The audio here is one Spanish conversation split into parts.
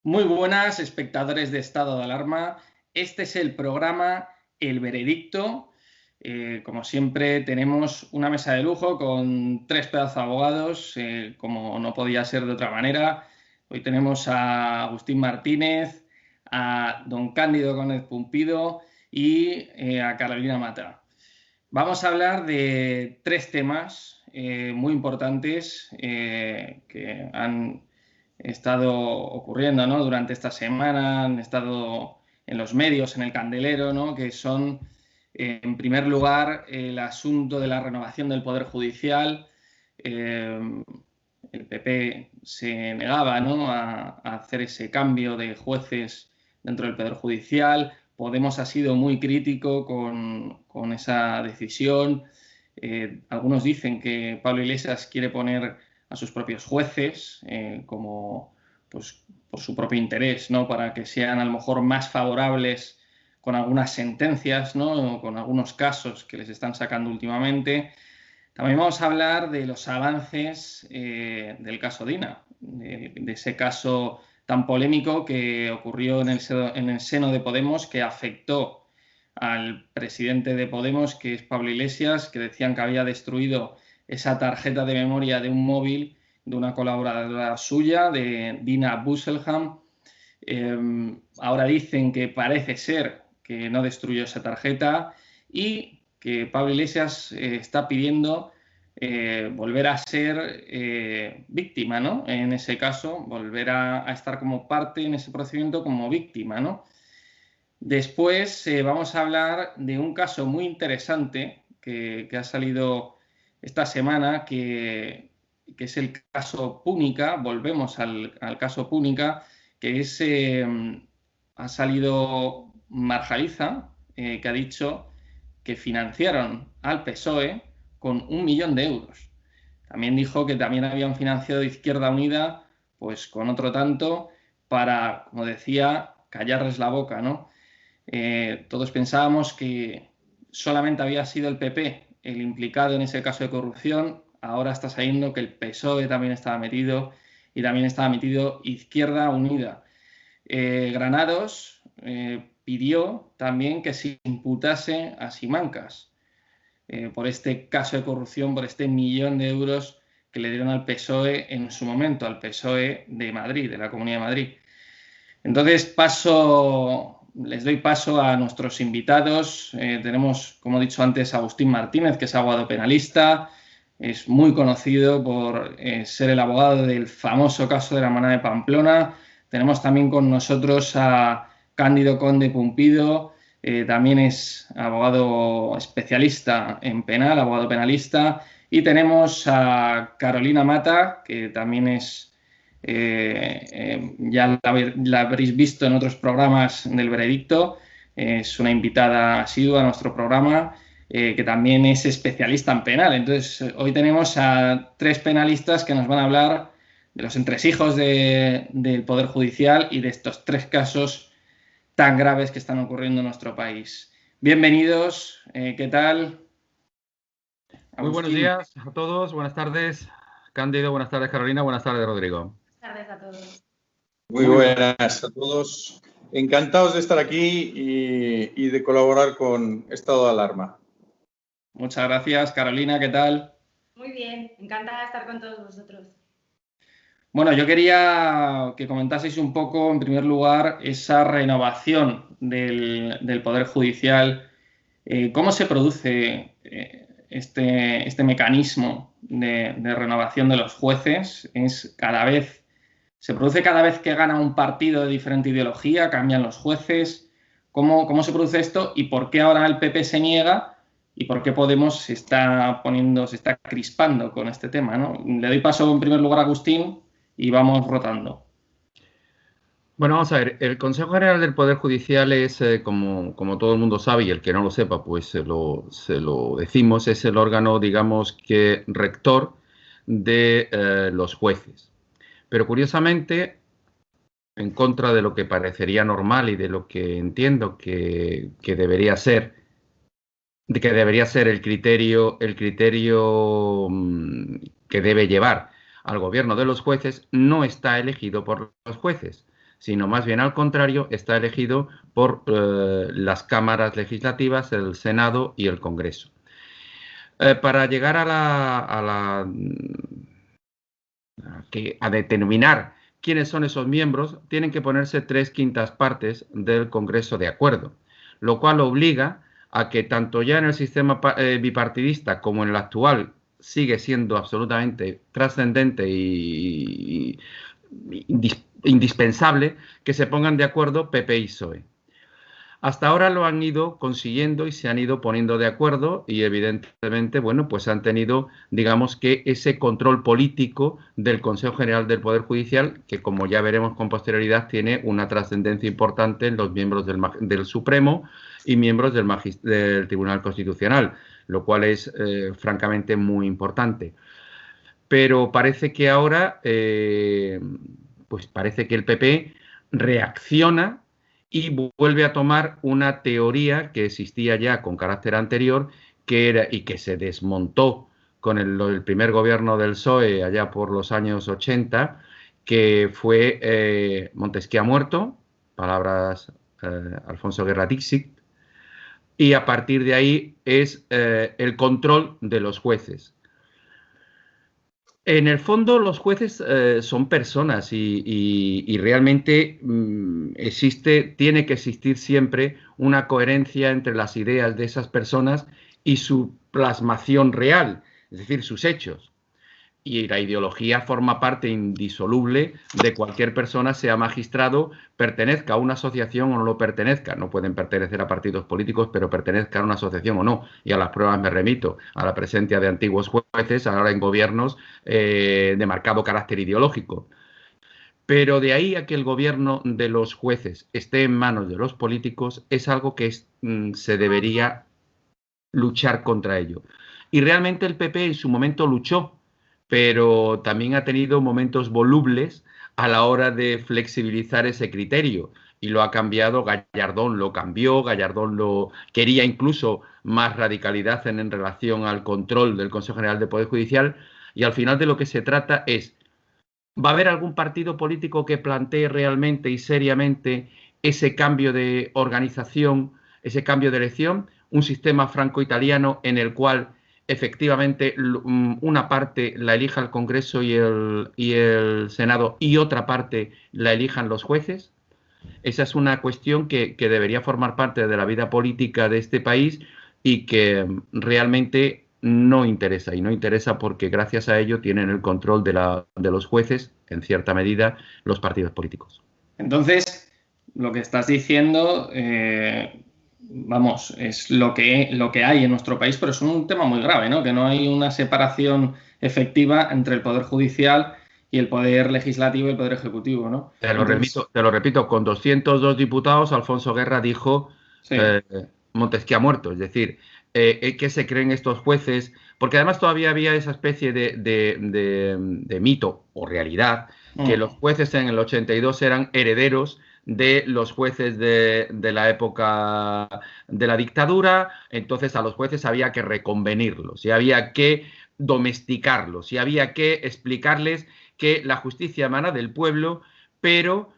Muy buenas, espectadores de Estado de Alarma. Este es el programa El Veredicto. Como siempre, tenemos una mesa de lujo con tres pedazos de abogados, como no podía ser de otra manera. Hoy tenemos a Agustín Martínez, a don Cándido Gómez Pumpido y a Carolina Mata. Vamos a hablar de tres temas muy importantes que han estado ocurriendo, ¿no? Durante esta semana, han estado en los medios, en el candelero, ¿no? Que son, en primer lugar, el asunto de la renovación del Poder Judicial. Eh, el PP se negaba, ¿no? a hacer ese cambio de jueces dentro del Poder Judicial. Podemos ha sido muy crítico con esa decisión. Algunos dicen que Pablo Iglesias quiere poner a sus propios jueces como pues, por su propio interés, ¿no? Para que sean a lo mejor más favorables con algunas sentencias, ¿no? Con algunos casos que les están sacando últimamente. También vamos a hablar de los avances del caso Dina, de ese caso tan polémico que ocurrió en el seno de Podemos, que afectó al presidente de Podemos, que es Pablo Iglesias, que decían que había destruido esa tarjeta de memoria de un móvil de una colaboradora suya, de Dina Busselham. Ahora dicen que parece ser que no destruyó esa tarjeta y que Pablo Iglesias está pidiendo volver a ser víctima, ¿no? En ese caso, volver a estar como parte en ese procedimiento como víctima, ¿no? Después vamos a hablar de un caso muy interesante que ha salido esta semana, que es el caso Púnica. Volvemos al caso Púnica, que es, ha salido Marjaliza, que ha dicho que financiaron al PSOE con 1 millón de euros. También dijo que también habían financiado Izquierda Unida, pues con otro tanto, para, como decía, callarles la boca, ¿no? Todos pensábamos que solamente había sido el PP el implicado en ese caso de corrupción. Ahora está saliendo que el PSOE también estaba metido y también estaba metido Izquierda Unida. Granados pidió también que se imputase a Simancas por este caso de corrupción, por este 1 millón de euros que le dieron al PSOE en su momento, al PSOE de Madrid, de la Comunidad de Madrid. Entonces les doy paso a nuestros invitados. Tenemos, como he dicho antes, a Agustín Martínez, que es abogado penalista. Es muy conocido por ser el abogado del famoso caso de la Manada de Pamplona. Tenemos también con nosotros a Cándido Conde Pumpido. También es abogado especialista en penal, abogado penalista. Y tenemos a Carolina Mata, que también es ya la habréis visto en otros programas del Veredicto. Es una invitada asidua a nuestro programa, que también es especialista en penal. Entonces, hoy tenemos a tres penalistas que nos van a hablar de los entresijos del Poder Judicial y de estos tres casos tan graves que están ocurriendo en nuestro país. Bienvenidos, ¿qué tal? Muy buenos Agustín. días a todos, buenas tardes, Cándido, buenas tardes, Carolina, buenas tardes, Rodrigo. Buenas tardes a todos. Muy buenas a todos. Encantados de estar aquí y de colaborar con Estado de Alarma. Muchas gracias. Carolina, ¿qué tal? Muy bien, encantada de estar con todos vosotros. Bueno, yo quería que comentaseis un poco, en primer lugar, esa renovación del Poder Judicial. ¿Cómo se produce este mecanismo de renovación de los jueces? ¿Se produce cada vez que gana un partido de diferente ideología? ¿Cambian los jueces? ¿Cómo se produce esto? ¿Y por qué ahora el PP se niega? ¿Y por qué Podemos se está crispando con este tema, ¿no? Le doy paso en primer lugar a Agustín y vamos rotando. Bueno, vamos a ver, el Consejo General del Poder Judicial es, como todo el mundo sabe, y el que no lo sepa, pues se lo decimos, es el órgano, digamos, que rector de los jueces. Pero curiosamente, en contra de lo que parecería normal y de lo que entiendo que debería ser, el criterio que debe llevar al gobierno de los jueces, no está elegido por los jueces, sino más bien al contrario, está elegido por las cámaras legislativas, el Senado y el Congreso. Para llegar a determinar quiénes son esos miembros, tienen que ponerse 3/5 partes del Congreso de acuerdo, lo cual obliga a que tanto ya en el sistema bipartidista como en el actual sigue siendo absolutamente trascendente y indispensable que se pongan de acuerdo PP y PSOE. Hasta ahora lo han ido consiguiendo y se han ido poniendo de acuerdo y evidentemente, bueno, pues han tenido, digamos que ese control político del Consejo General del Poder Judicial, que como ya veremos con posterioridad, tiene una trascendencia importante en los miembros del Supremo y miembros del Tribunal Constitucional, lo cual es francamente muy importante. Pero parece que ahora, pues parece que el PP reacciona y vuelve a tomar una teoría que existía ya con carácter anterior, que era y que se desmontó con el primer gobierno del PSOE allá por los años 80, que fue Montesquieu ha muerto, palabras Alfonso Guerra Dixit, y a partir de ahí es el control de los jueces. En el fondo, los jueces son personas y realmente tiene que existir siempre una coherencia entre las ideas de esas personas y su plasmación real, es decir, sus hechos. Y la ideología forma parte indisoluble de cualquier persona, sea magistrado, pertenezca a una asociación o no lo pertenezca. No pueden pertenecer a partidos políticos, pero pertenezca a una asociación o no. Y a las pruebas me remito, a la presencia de antiguos jueces, ahora en gobiernos de marcado carácter ideológico. Pero de ahí a que el gobierno de los jueces esté en manos de los políticos, es algo que se debería luchar contra ello. Y realmente el PP en su momento luchó, pero también ha tenido momentos volubles a la hora de flexibilizar ese criterio. Y lo ha cambiado, Gallardón lo cambió, Gallardón lo quería incluso más radicalidad en relación al control del Consejo General del Poder Judicial. Y al final de lo que se trata es, ¿va a haber algún partido político que plantee realmente y seriamente ese cambio de organización, ese cambio de elección? Un sistema franco-italiano en el cual efectivamente una parte la elija el Congreso y el Senado y otra parte la elijan los jueces. Esa es una cuestión que debería formar parte de la vida política de este país y que realmente no interesa. Y no interesa porque gracias a ello tienen el control de los jueces, en cierta medida, los partidos políticos. Entonces, lo que estás diciendo... vamos, es lo que hay en nuestro país, pero es un tema muy grave, ¿no? Que no hay una separación efectiva entre el Poder Judicial y el Poder Legislativo y el Poder Ejecutivo, ¿no? Te lo repito, con 202 diputados, Alfonso Guerra dijo sí. Montesquieu ha muerto, es decir, ¿qué se creen estos jueces? Porque además todavía había esa especie de mito o realidad, que los jueces en el 82 eran herederos de los jueces de la época de la dictadura, entonces a los jueces había que reconvenirlos y había que domesticarlos y había que explicarles que la justicia emana del pueblo, pero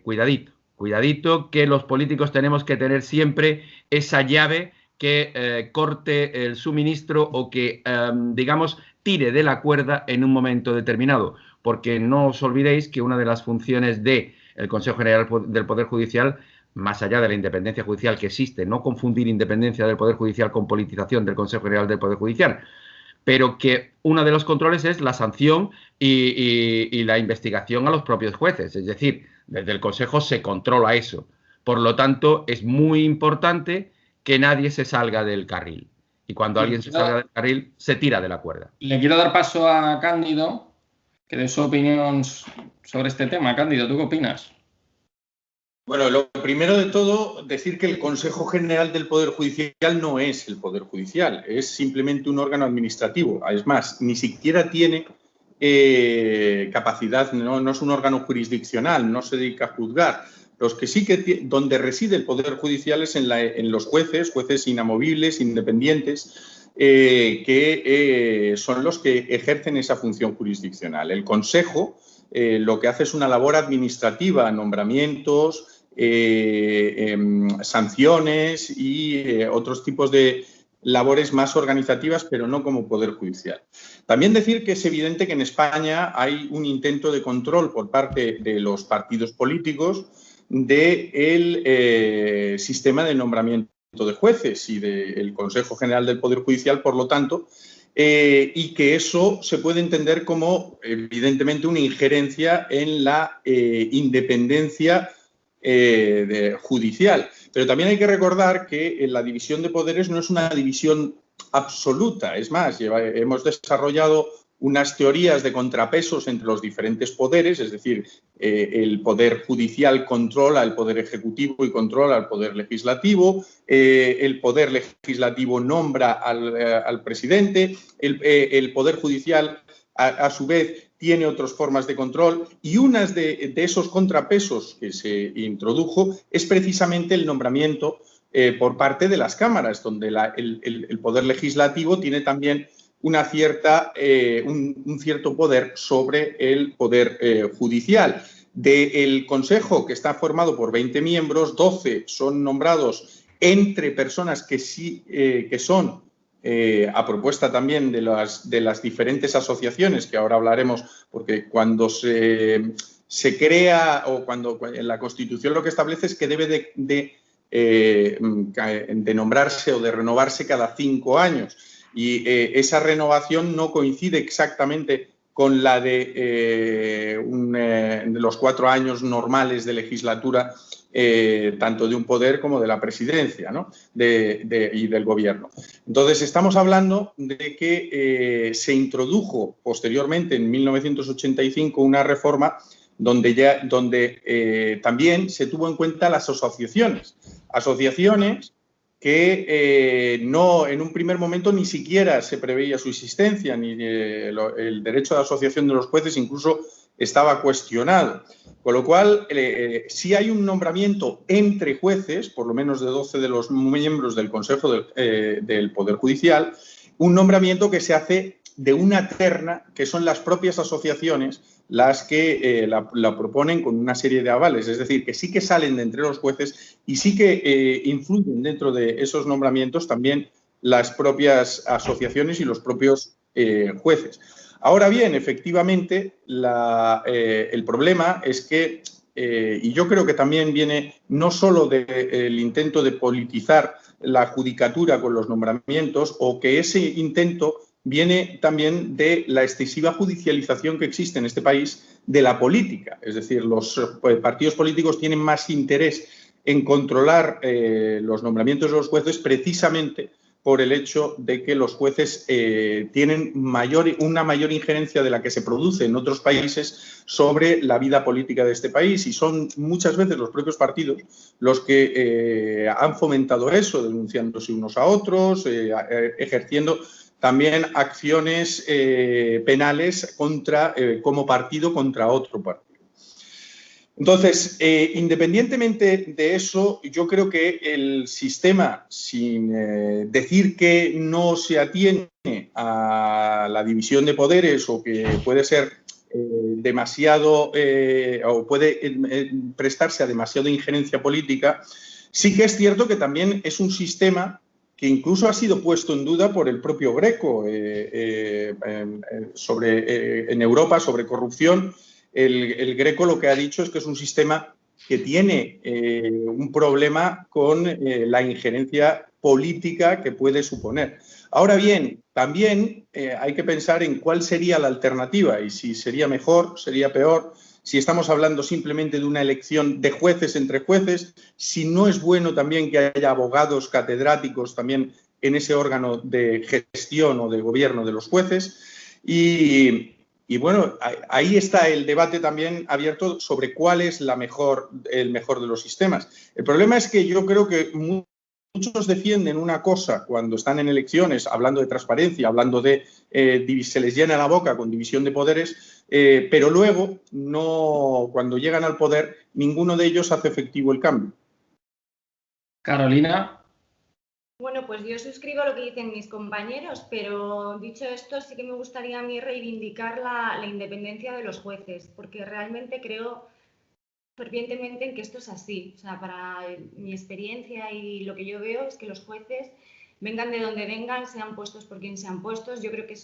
cuidadito, que los políticos tenemos que tener siempre esa llave que corte el suministro o que, digamos, tire de la cuerda en un momento determinado. Porque no os olvidéis que una de las funciones del Consejo General del Poder Judicial, más allá de la independencia judicial que existe, no confundir independencia del Poder Judicial con politización del Consejo General del Poder Judicial, pero que uno de los controles es la sanción y la investigación a los propios jueces. Es decir, desde el Consejo se controla eso. Por lo tanto, es muy importante que nadie se salga del carril. Y cuando alguien se salga del carril, se tira de la cuerda. Le quiero dar paso a Cándido, que dé su opinión sobre este tema. Cándido, ¿tú qué opinas? Bueno, lo primero de todo, decir que el Consejo General del Poder Judicial no es el Poder Judicial, es simplemente un órgano administrativo. Es más, ni siquiera tiene capacidad, no es un órgano jurisdiccional, no se dedica a juzgar. Los que sí que donde reside el Poder Judicial es en los jueces inamovibles, independientes, que son los que ejercen esa función jurisdiccional. El Consejo lo que hace es una labor administrativa, nombramientos, sanciones y otros tipos de labores más organizativas, pero no como Poder Judicial. También decir que es evidente que en España hay un intento de control por parte de los partidos políticos del sistema de nombramiento de jueces y del Consejo General del Poder Judicial, por lo tanto, y que eso se puede entender como, evidentemente, una injerencia en la independencia judicial. Pero también hay que recordar que la división de poderes no es una división absoluta. Es más, hemos desarrollado unas teorías de contrapesos entre los diferentes poderes, es decir, el Poder Judicial controla al Poder Ejecutivo y controla al Poder Legislativo, el Poder Legislativo nombra al presidente, el Poder Judicial, a su vez, tiene otras formas de control y una de esos contrapesos que se introdujo es precisamente el nombramiento por parte de las cámaras, donde el Poder Legislativo tiene también un cierto poder sobre el Poder Judicial. Del Consejo, que está formado por 20 miembros, 12 son nombrados entre personas que son a propuesta también de las diferentes asociaciones, que ahora hablaremos, porque cuando se crea o cuando en la Constitución lo que establece es que debe de nombrarse o de renovarse cada 5 años. Y esa renovación no coincide exactamente con la de los 4 años normales de legislatura, tanto de un poder como de la presidencia, ¿no? y del gobierno. Entonces, estamos hablando de que se introdujo posteriormente, en 1985, una reforma donde también se tuvo en cuenta las asociaciones que no, en un primer momento ni siquiera se preveía su existencia, ni el derecho de asociación de los jueces incluso estaba cuestionado. Con lo cual, si hay un nombramiento entre jueces, por lo menos de 12 de los miembros del Consejo del Poder Judicial, un nombramiento que se hace de una terna, que son las propias asociaciones las que la proponen con una serie de avales, es decir, que sí que salen de entre los jueces y sí que influyen dentro de esos nombramientos también las propias asociaciones y los propios jueces. Ahora bien, efectivamente, el problema es que, y yo creo que también viene no solo del intento de politizar la judicatura con los nombramientos, o que ese intento viene también de la excesiva judicialización que existe en este país de la política. Es decir, los partidos políticos tienen más interés en controlar los nombramientos de los jueces precisamente por el hecho de que los jueces tienen una mayor injerencia de la que se produce en otros países sobre la vida política de este país, y son muchas veces los propios partidos los que han fomentado eso, denunciándose unos a otros, ejerciendo también acciones penales como partido contra otro partido. Entonces, independientemente de eso, yo creo que el sistema, sin decir que no se atiene a la división de poderes o que puede ser demasiado o puede prestarse a demasiada injerencia política, sí que es cierto que también es un sistema que incluso ha sido puesto en duda por el propio Greco en Europa sobre corrupción. El Greco lo que ha dicho es que es un sistema que tiene un problema con la injerencia política que puede suponer. Ahora bien, también hay que pensar en cuál sería la alternativa y si sería mejor, sería peor, si estamos hablando simplemente de una elección de jueces entre jueces, si no es bueno también que haya abogados catedráticos también en ese órgano de gestión o de gobierno de los jueces. Y bueno, ahí está el debate también abierto sobre cuál es el mejor de los sistemas. El problema es que yo creo que muchos defienden una cosa cuando están en elecciones, hablando de transparencia, hablando de se les llena la boca con división de poderes, pero luego, cuando llegan al poder, ninguno de ellos hace efectivo el cambio. Carolina. Bueno, pues yo suscribo lo que dicen mis compañeros, pero dicho esto, sí que me gustaría a mí reivindicar la independencia de los jueces, porque realmente creo fervientemente en que esto es así. O sea, para mi experiencia y lo que yo veo es que los jueces, vengan de donde vengan, sean puestos por quien sean puestos. Yo creo que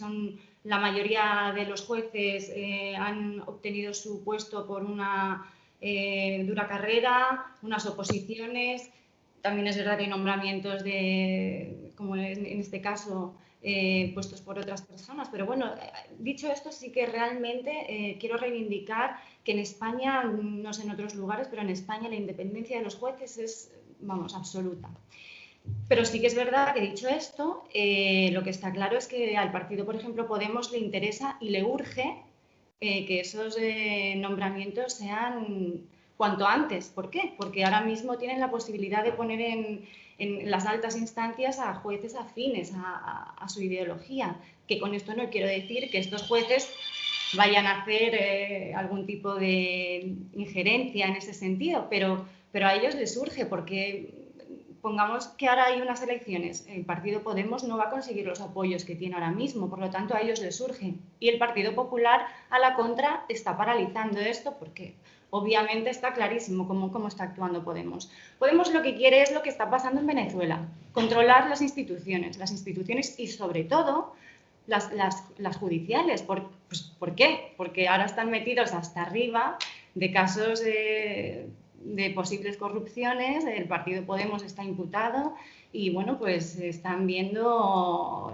la mayoría de los jueces han obtenido su puesto por una dura carrera, unas oposiciones. También es verdad que hay nombramientos como en este caso, puestos por otras personas. Pero bueno, dicho esto, sí que realmente quiero reivindicar que en España, no sé en otros lugares, pero en España la independencia de los jueces es, vamos, absoluta. Pero sí que es verdad que, dicho esto, lo que está claro es que al partido, por ejemplo, Podemos, le interesa y le urge que esos nombramientos sean cuanto antes. ¿Por qué? Porque ahora mismo tienen la posibilidad de poner en las altas instancias a jueces afines a su ideología, que con esto no quiero decir que estos jueces vayan a hacer algún tipo de injerencia en ese sentido, pero a ellos les surge, porque pongamos que ahora hay unas elecciones, el partido Podemos no va a conseguir los apoyos que tiene ahora mismo, por lo tanto a ellos les surge. Y el Partido Popular, a la contra, está paralizando esto porque obviamente está clarísimo cómo está actuando Podemos. Podemos lo que quiere es lo que está pasando en Venezuela, controlar las instituciones y sobre todo las judiciales. ¿Por qué? Porque ahora están metidos hasta arriba de casos de posibles corrupciones, el partido Podemos está imputado y, bueno, pues están viendo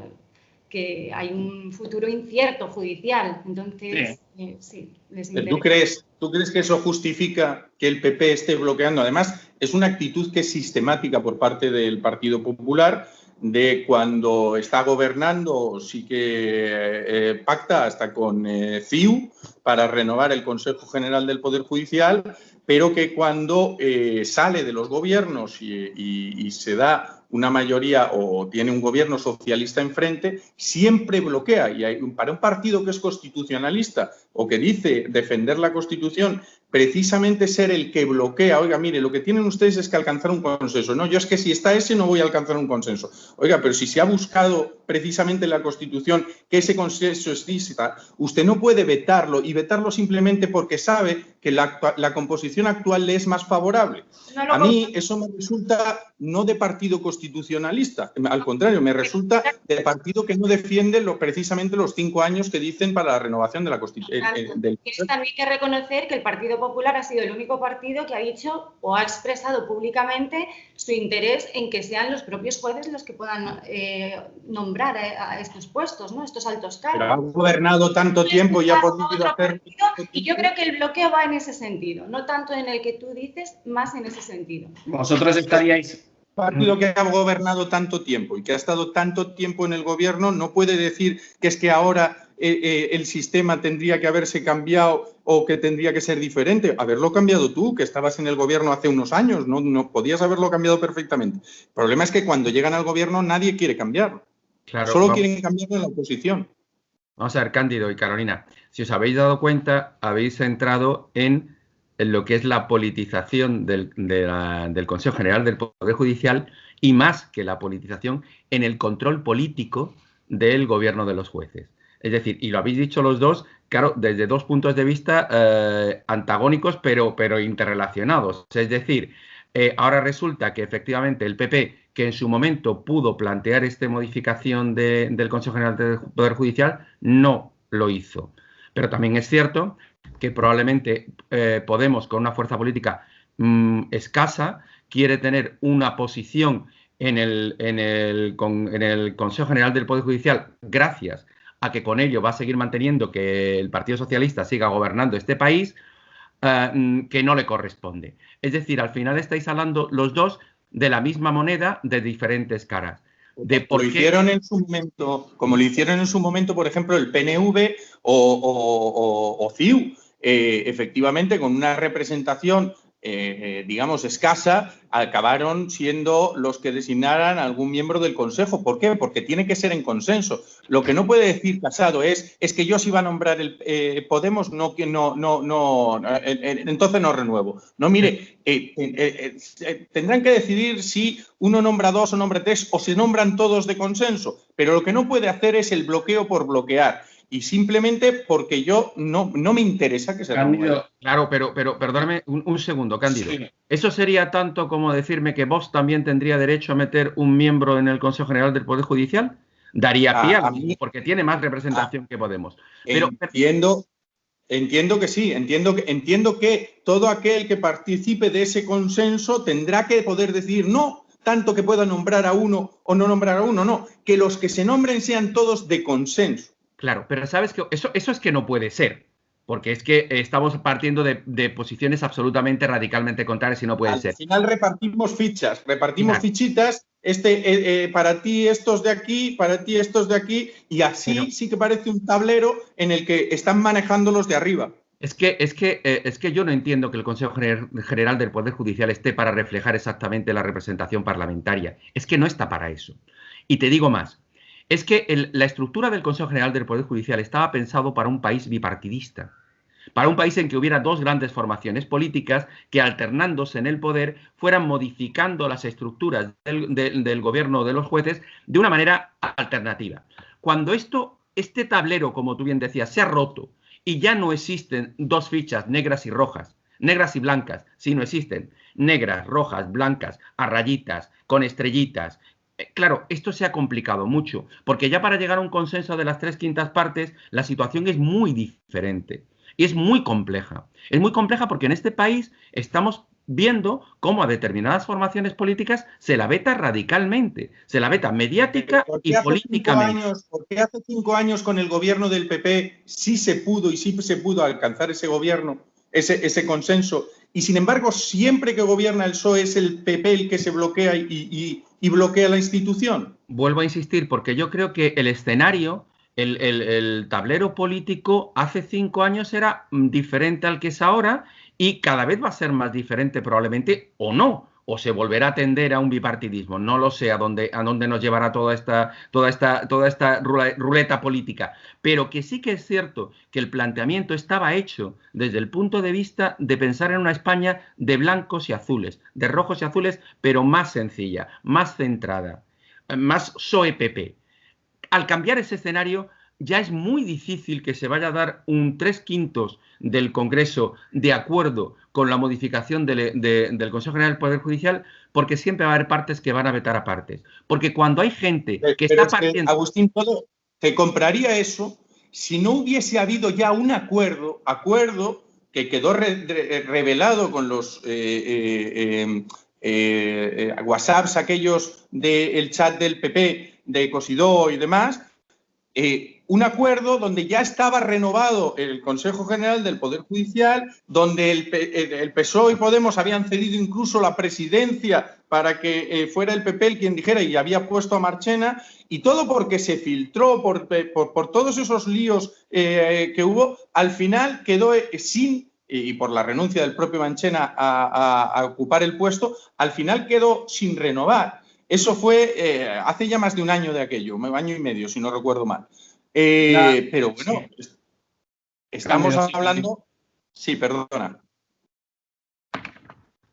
que hay un futuro incierto judicial. Entonces, sí, les interesa. ¿Tú crees que eso justifica que el PP esté bloqueando? Además, es una actitud que es sistemática por parte del Partido Popular, de cuando está gobernando sí que pacta hasta con CiU para renovar el Consejo General del Poder Judicial, pero que cuando sale de los gobiernos y se da una mayoría o tiene un gobierno socialista enfrente, siempre bloquea. Y para un partido que es constitucionalista o que dice defender la Constitución, precisamente ser el que bloquea, oiga, mire, lo que tienen ustedes es que alcanzar un consenso. No, yo es que si está ese no voy a alcanzar un consenso. Oiga, pero si se ha buscado precisamente en la Constitución que ese consenso exista, usted no puede vetarlo y vetarlo simplemente porque sabe que la composición actual le es más favorable. A mí eso me resulta no de partido constitucionalista, al contrario, me resulta de partido que no defiende precisamente los 5 años que dicen para la renovación de la Constitución. Tienes también que reconocer que el Partido Popular ha sido el único partido que ha dicho o ha expresado públicamente su interés en que sean los propios jueces los que puedan nombrar a estos puestos, ¿no? Estos altos cargos. Pero ha gobernado tanto tiempo y ha podido hacer... Y yo creo que el bloqueo va en ese sentido, no tanto en el que tú dices, más en ese sentido. Vosotros estaríais... Un partido que ha gobernado tanto tiempo y que ha estado tanto tiempo en el gobierno no puede decir que es que ahora el sistema tendría que haberse cambiado o que tendría que ser diferente. Haberlo cambiado tú, que estabas en el gobierno hace unos años, no podías haberlo cambiado perfectamente. El problema es que cuando llegan al gobierno nadie quiere cambiarlo. Claro, solo quieren cambiarlo en la oposición. Vamos a ver, Cándido y Carolina, si os habéis dado cuenta, habéis entrado en lo que es la politización del Consejo General del Poder Judicial y, más que la politización, en el control político del gobierno de los jueces. Es decir, y lo habéis dicho los dos, claro, desde dos puntos de vista antagónicos, pero interrelacionados. Es decir, ahora resulta que efectivamente el PP, que en su momento pudo plantear esta modificación del Consejo General del Poder Judicial, no lo hizo. Pero también es cierto que probablemente Podemos, con una fuerza política escasa, quiere tener una posición en el Consejo General del Poder Judicial, gracias a que con ello va a seguir manteniendo que el Partido Socialista siga gobernando este país, que no le corresponde. Es decir, al final estáis hablando los dos de la misma moneda de diferentes caras. Como lo hicieron en su momento, por ejemplo, el PNV o CiU, efectivamente, con una representación digamos, escasa, acabaron siendo los que designaran a algún miembro del Consejo. ¿Por qué? Porque tiene que ser en consenso. Lo que no puede decir Casado es que yo sí va a nombrar el Podemos, entonces no renuevo. No, mire, tendrán que decidir si uno nombra 2 o nombra 3 o se nombran todos de consenso, pero lo que no puede hacer es el bloqueo por bloquear. Y simplemente porque yo no me interesa que se renueve. Claro, pero perdóname un segundo, Cándido. Sí. ¿Eso sería tanto como decirme que Vox también tendría derecho a meter un miembro en el Consejo General del Poder Judicial? Daría pie a mí, porque tiene más representación que Podemos. Pero, entiendo que sí, entiendo que todo aquel que participe de ese consenso tendrá que poder decidir, no tanto que pueda nombrar a uno o no nombrar a uno, no, que los que se nombren sean todos de consenso. Claro, pero sabes que eso es que no puede ser, porque es que estamos partiendo de posiciones absolutamente radicalmente contrarias y no puede ser. Al final repartimos fichas, fichitas, para ti estos de aquí, para ti estos de aquí, y así pero sí que parece un tablero en el que están manejando los de arriba. Es que yo no entiendo que el Consejo General del Poder Judicial esté para reflejar exactamente la representación parlamentaria. Es que no está para eso. Y te digo más. Es que la estructura del Consejo General del Poder Judicial estaba pensado para un país bipartidista, para un país en que hubiera 2 grandes formaciones políticas que, alternándose en el poder, fueran modificando las estructuras del gobierno de los jueces de una manera alternativa. Cuando este tablero, como tú bien decías, se ha roto y ya no existen 2 fichas negras y rojas, negras y blancas, sino existen negras, rojas, blancas, a rayitas, con estrellitas. Claro, esto se ha complicado mucho, porque ya para llegar a un consenso de las 3/5 partes, la situación es muy diferente y es muy compleja. Es muy compleja porque en este país estamos viendo cómo a determinadas formaciones políticas se la veta radicalmente, se la veta mediática y políticamente. ¿Por qué hace 5 años con el gobierno del PP sí se pudo alcanzar ese gobierno, ese consenso? Y sin embargo, siempre que gobierna el PSOE es el PP el que se bloquea y bloquea la institución. Vuelvo a insistir, porque yo creo que el escenario, el tablero político hace 5 años era diferente al que es ahora y cada vez va a ser más diferente probablemente, o no, o se volverá a tender a un bipartidismo. No lo sé a dónde nos llevará toda esta ruleta política. Pero que sí que es cierto que el planteamiento estaba hecho desde el punto de vista de pensar en una España de blancos y azules, de rojos y azules, pero más sencilla, más centrada, más PSOE-PP. Al cambiar ese escenario, ya es muy difícil que se vaya a dar un 3/5 del Congreso de acuerdo con la modificación del Consejo General del Poder Judicial, porque siempre va a haber partes que van a vetar a partes. Porque cuando hay gente que está partiendo... Agustín, te compraría eso si no hubiese habido ya un acuerdo que quedó revelado con los WhatsApps aquellos del chat del PP, de Cosidó y demás, un acuerdo donde ya estaba renovado el Consejo General del Poder Judicial, donde el PSOE y Podemos habían cedido incluso la presidencia para que fuera el PP el quien dijera, y había puesto a Marchena, y todo porque se filtró por todos esos líos que hubo, al final quedó y por la renuncia del propio Marchena a ocupar el puesto, al final quedó sin renovar. Eso fue hace ya más de un año de aquello, 1 año y medio, si no recuerdo mal. Pero bueno, estamos hablando... Sí, perdona.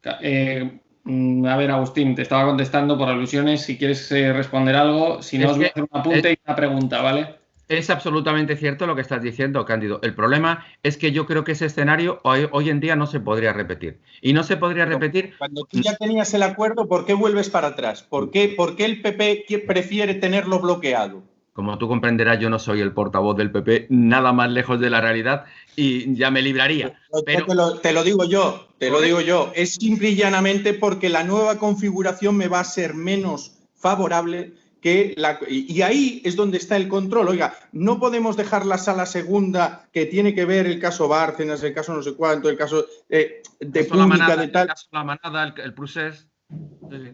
A ver, Agustín, te estaba contestando por alusiones. Si quieres responder algo, si no, os voy a hacer un apunte y una pregunta, ¿vale? Es absolutamente cierto lo que estás diciendo, Cándido. El problema es que yo creo que ese escenario hoy en día no se podría repetir. Y no se podría repetir... Cuando tú ya tenías el acuerdo, ¿por qué vuelves para atrás? ¿Por qué el PP prefiere tenerlo bloqueado? Como tú comprenderás, yo no soy el portavoz del PP, nada más lejos de la realidad y ya me libraría. Pero... Te lo digo yo. Es simple y llanamente porque la nueva configuración me va a ser menos favorable y ahí es donde está el control. Oiga, no podemos dejar la sala segunda que tiene que ver el caso Bárcenas, el caso no sé cuánto, el caso de pública de tal. El caso La Manada, el procés. Sí.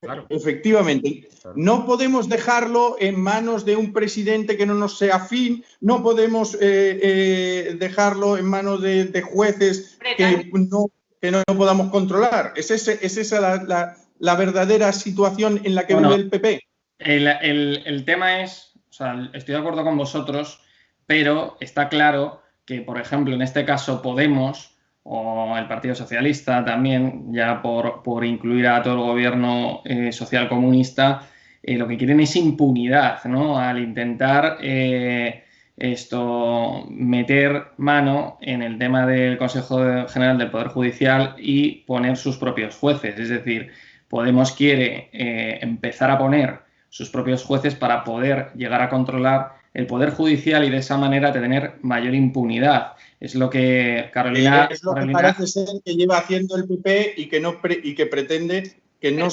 Claro. Efectivamente. No podemos dejarlo en manos de un presidente que no nos sea afín, no podemos dejarlo en manos de jueces que no podamos controlar? ¿Es esa la verdadera situación en la que vive el PP? El tema es, o sea, estoy de acuerdo con vosotros, pero está claro que, por ejemplo, en este caso Podemos o el Partido Socialista también, ya por incluir a todo el gobierno social comunista, lo que quieren es impunidad, ¿no? Al intentar meter mano en el tema del Consejo General del Poder Judicial y poner sus propios jueces. Es decir, Podemos quiere empezar a poner sus propios jueces para poder llegar a controlar el Poder Judicial y de esa manera tener mayor impunidad. Es lo que Carolina... Es lo que parece ser que lleva haciendo el PP y que pretende que no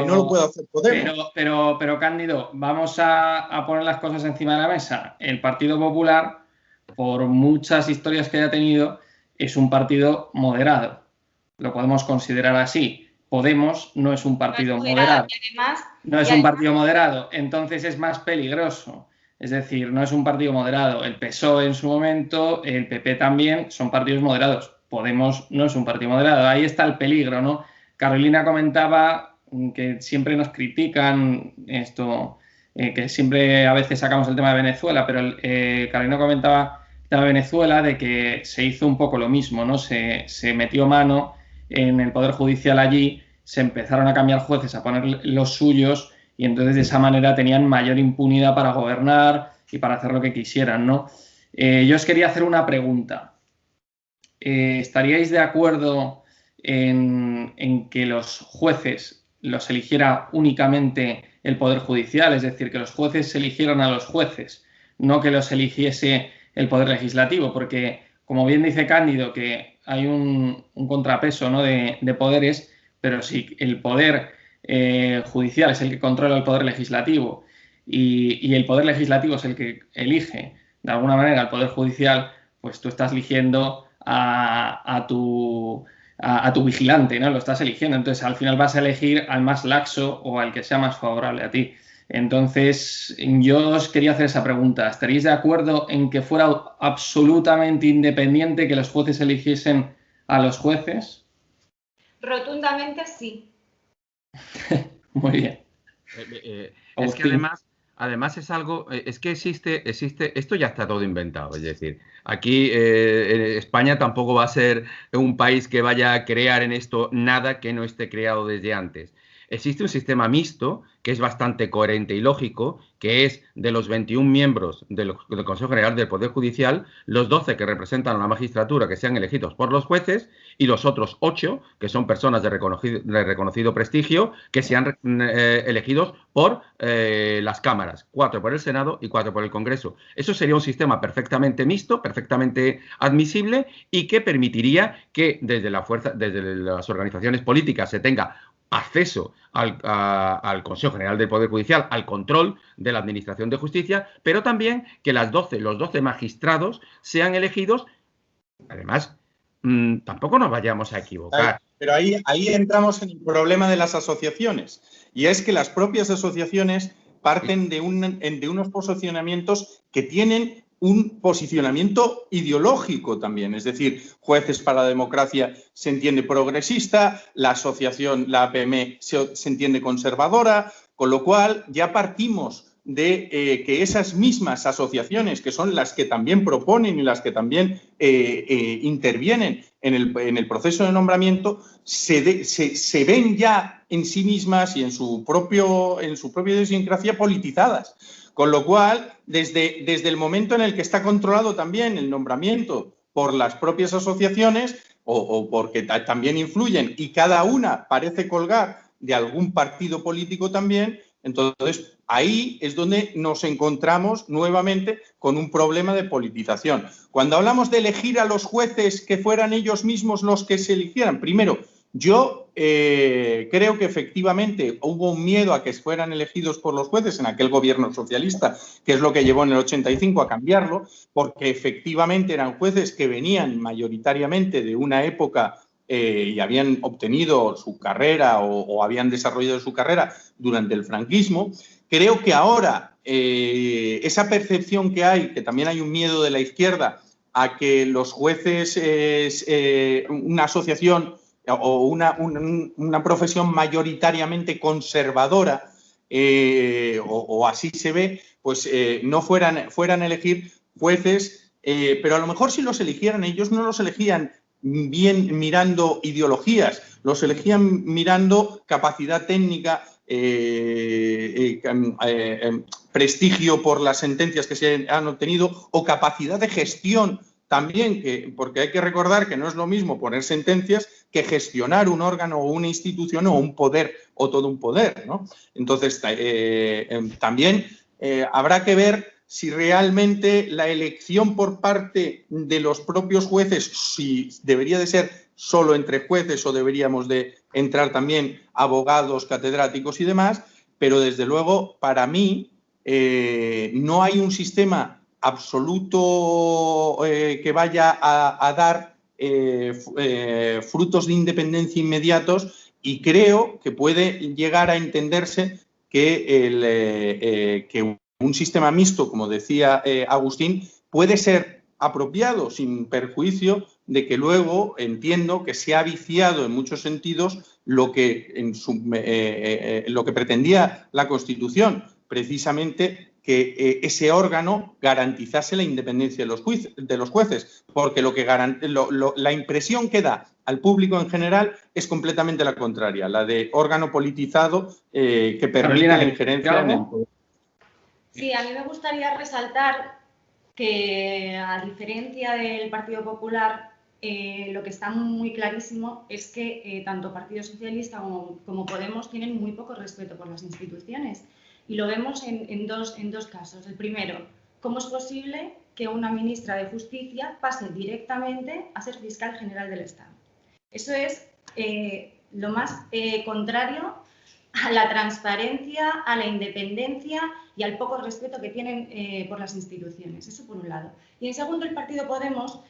lo pueda hacer Podemos. Pero Cándido, vamos a poner las cosas encima de la mesa. El Partido Popular, por muchas historias que haya tenido, es un partido moderado. Lo podemos considerar así. Podemos no es un partido moderado. No es un partido moderado, entonces es más peligroso. Es decir, no es un partido moderado. El PSOE en su momento, el PP también, son partidos moderados. Podemos no es un partido moderado. Ahí está el peligro, ¿no? Carolina comentaba que siempre nos critican esto, que siempre a veces sacamos el tema de Venezuela, pero Carolina comentaba el tema de Venezuela, de que se hizo un poco lo mismo, ¿no? Se metió mano en el Poder Judicial allí, se empezaron a cambiar jueces, a poner los suyos, y entonces de esa manera tenían mayor impunidad para gobernar y para hacer lo que quisieran, ¿no? Yo os quería hacer una pregunta. ¿Estaríais de acuerdo en que los jueces los eligiera únicamente el Poder Judicial? Es decir, que los jueces eligieran a los jueces, no que los eligiese el Poder Legislativo, porque, como bien dice Cándido, que hay un contrapeso, ¿no?, de poderes, pero si el Poder Judicial es el que controla el Poder Legislativo y el Poder Legislativo es el que elige, de alguna manera, al Poder Judicial, pues tú estás eligiendo a tu vigilante, ¿no? Lo estás eligiendo. Entonces, al final vas a elegir al más laxo o al que sea más favorable a ti. Entonces, yo os quería hacer esa pregunta. ¿Estaríais de acuerdo en que fuera absolutamente independiente, que los jueces eligiesen a los jueces? Rotundamente sí. Muy bien. Es que además es algo, es que existe, esto ya está todo inventado. Es decir, aquí España tampoco va a ser un país que vaya a crear en esto nada que no esté creado desde antes. Existe un sistema mixto que es bastante coherente y lógico, que es de los 21 miembros del Consejo General del Poder Judicial, los 12 que representan a la magistratura, que sean elegidos por los jueces, y los otros 8, que son personas de reconocido prestigio, que sean elegidos por las cámaras, 4 por el Senado y 4 por el Congreso. Eso sería un sistema perfectamente mixto, perfectamente admisible, y que permitiría que desde las organizaciones políticas se tenga acceso al Consejo General del Poder Judicial, al control de la Administración de Justicia, pero también que los 12 magistrados sean elegidos. Además, tampoco nos vayamos a equivocar. Pero ahí entramos en el problema de las asociaciones, y es que las propias asociaciones parten de unos posicionamientos que tienen un posicionamiento ideológico también. Es decir, Jueces para la Democracia se entiende progresista, la asociación, la APM, se entiende conservadora, con lo cual ya partimos de que esas mismas asociaciones, que son las que también proponen y las que también intervienen en el proceso de nombramiento, se ven ya en sí mismas y en su propia idiosincrasia politizadas. Con lo cual, desde el momento en el que está controlado también el nombramiento por las propias asociaciones o porque también influyen y cada una parece colgar de algún partido político también, entonces ahí es donde nos encontramos nuevamente con un problema de politización. Cuando hablamos de elegir a los jueces, que fueran ellos mismos los que se eligieran, primero, yo creo que efectivamente hubo un miedo a que fueran elegidos por los jueces en aquel gobierno socialista, que es lo que llevó en el 85 a cambiarlo, porque efectivamente eran jueces que venían mayoritariamente de una época y habían obtenido su carrera o habían desarrollado su carrera durante el franquismo. Creo que ahora esa percepción que hay, que también hay un miedo de la izquierda a que los jueces, una asociación o una profesión mayoritariamente conservadora, o así se ve, pues no fueran a elegir jueces, pero a lo mejor si los eligieran ellos no los elegían bien mirando ideologías, los elegían mirando capacidad técnica, prestigio por las sentencias que se han obtenido o capacidad de gestión también, porque hay que recordar que no es lo mismo poner sentencias que gestionar un órgano o una institución o un poder o todo un poder, ¿no? Entonces, también habrá que ver si realmente la elección por parte de los propios jueces, si debería de ser solo entre jueces o deberíamos de entrar también abogados, catedráticos y demás, pero desde luego para mí no hay un sistema absoluto que vaya a dar frutos de independencia inmediatos, y creo que puede llegar a entenderse que un sistema mixto, como decía Agustín, puede ser apropiado sin perjuicio de que luego entiendo que se ha viciado en muchos sentidos lo que pretendía la Constitución, precisamente que ese órgano garantizase la independencia de los jueces, porque la impresión que da al público en general es completamente la contraria, la de órgano politizado que permite la injerencia en el poder. Sí, a mí me gustaría resaltar que, a diferencia del Partido Popular, lo que está muy clarísimo es que tanto Partido Socialista como Podemos tienen muy poco respeto por las instituciones. Y lo vemos en dos casos. El primero, ¿cómo es posible que una ministra de Justicia pase directamente a ser fiscal general del Estado? Eso es lo más contrario a la transparencia, a la independencia y al poco respeto que tienen por las instituciones. Eso por un lado. Y en segundo, el Partido Podemos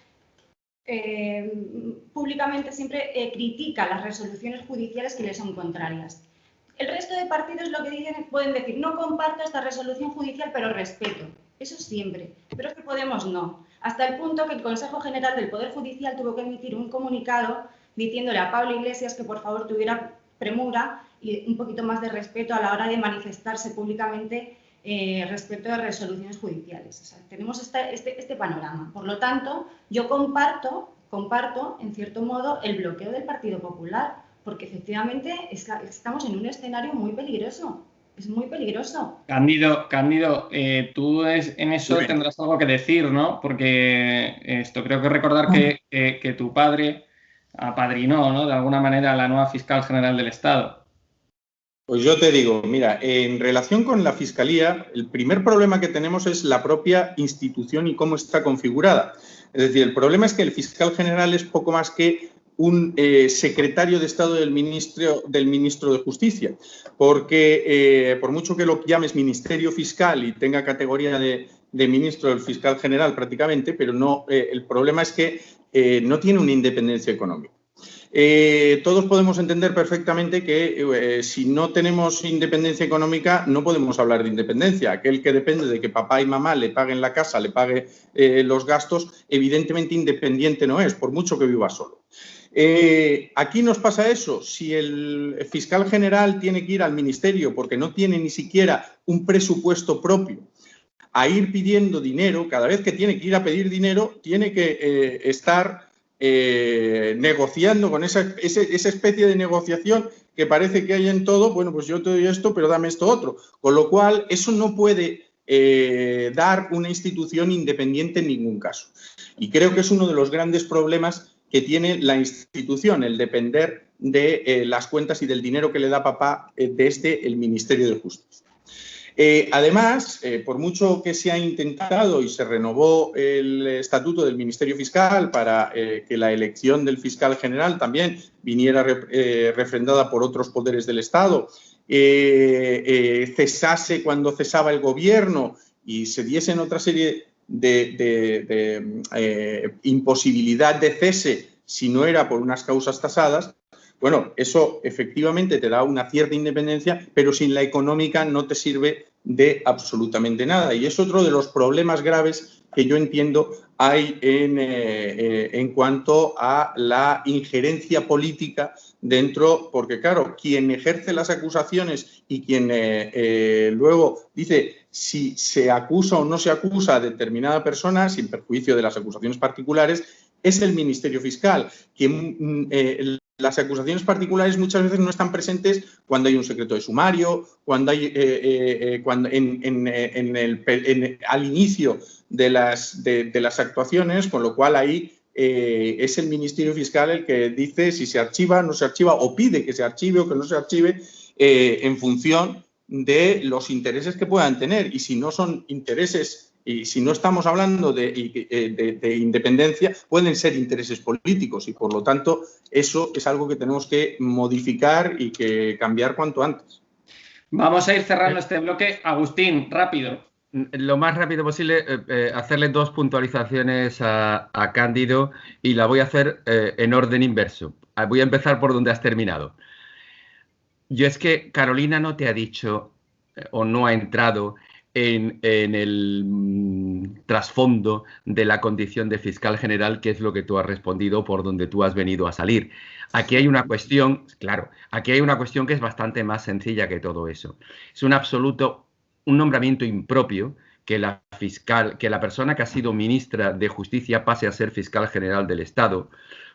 públicamente siempre critica las resoluciones judiciales que le son contrarias. El resto de partidos lo que dicen, pueden decir, no comparto esta resolución judicial, pero respeto. Eso siempre. Pero es que Podemos no. Hasta el punto que el Consejo General del Poder Judicial tuvo que emitir un comunicado diciéndole a Pablo Iglesias que por favor tuviera premura y un poquito más de respeto a la hora de manifestarse públicamente respecto de resoluciones judiciales. O sea, tenemos este panorama. Por lo tanto, yo comparto, en cierto modo, el bloqueo del Partido Popular, porque efectivamente estamos en un escenario muy peligroso. Es muy peligroso. Cándido, tú en eso tendrás algo que decir, ¿no? Porque creo que recordar que tu padre apadrinó, ¿no?, de alguna manera a la nueva fiscal general del Estado. Pues yo te digo, mira, en relación con la Fiscalía, el primer problema que tenemos es la propia institución y cómo está configurada. Es decir, el problema es que el fiscal general es poco más que un secretario de Estado del ministro de Justicia, porque por mucho que lo llames Ministerio Fiscal y tenga categoría de ministro del fiscal general prácticamente, pero no, el problema es que no tiene una independencia económica. Todos podemos entender perfectamente que si no tenemos independencia económica no podemos hablar de independencia. Aquel que depende de que papá y mamá le paguen la casa, le pague los gastos, evidentemente independiente no es, por mucho que viva solo. Aquí nos pasa eso. Si el fiscal general tiene que ir al ministerio porque no tiene ni siquiera un presupuesto propio, a ir pidiendo dinero, cada vez que tiene que ir a pedir dinero, tiene que estar negociando con esa especie de negociación que parece que hay en todo. Bueno, pues yo te doy esto, pero dame esto otro. Con lo cual, eso no puede dar una institución independiente en ningún caso. Y creo que es uno de los grandes problemas que tiene la institución, el depender de las cuentas y del dinero que le da papá desde el Ministerio de Justicia. Además, por mucho que se ha intentado y se renovó el estatuto del Ministerio Fiscal para que la elección del fiscal general también viniera refrendada por otros poderes del Estado, cesase cuando cesaba el gobierno y se diesen otra serie de imposibilidad de cese si no era por unas causas tasadas, bueno, eso efectivamente te da una cierta independencia, pero sin la económica no te sirve de absolutamente nada. Y es otro de los problemas graves que yo entiendo hay en cuanto a la injerencia política dentro, porque claro, quien ejerce las acusaciones y quien luego dice si se acusa o no se acusa a determinada persona, sin perjuicio de las acusaciones particulares, es el Ministerio Fiscal, que las acusaciones particulares muchas veces no están presentes cuando hay un secreto de sumario, cuando hay al inicio de las actuaciones, con lo cual ahí es el Ministerio Fiscal el que dice si se archiva, no se archiva, o pide que se archive o que no se archive en función de los intereses que puedan tener. Y si no son intereses, y si no estamos hablando de independencia, pueden ser intereses políticos y, por lo tanto, eso es algo que tenemos que modificar y que cambiar cuanto antes. Vamos a ir cerrando este bloque. Agustín, rápido. Lo más rápido posible, hacerle 2 puntualizaciones a Cándido, y la voy a hacer en orden inverso. Voy a empezar por donde has terminado. Yo es que Carolina no te ha dicho o no ha entrado en el trasfondo de la condición de fiscal general, que es lo que tú has respondido por donde tú has venido a salir. Aquí hay una cuestión, claro, aquí hay una cuestión que es bastante más sencilla que todo eso. Es un nombramiento impropio que la persona que ha sido ministra de Justicia pase a ser fiscal general del Estado,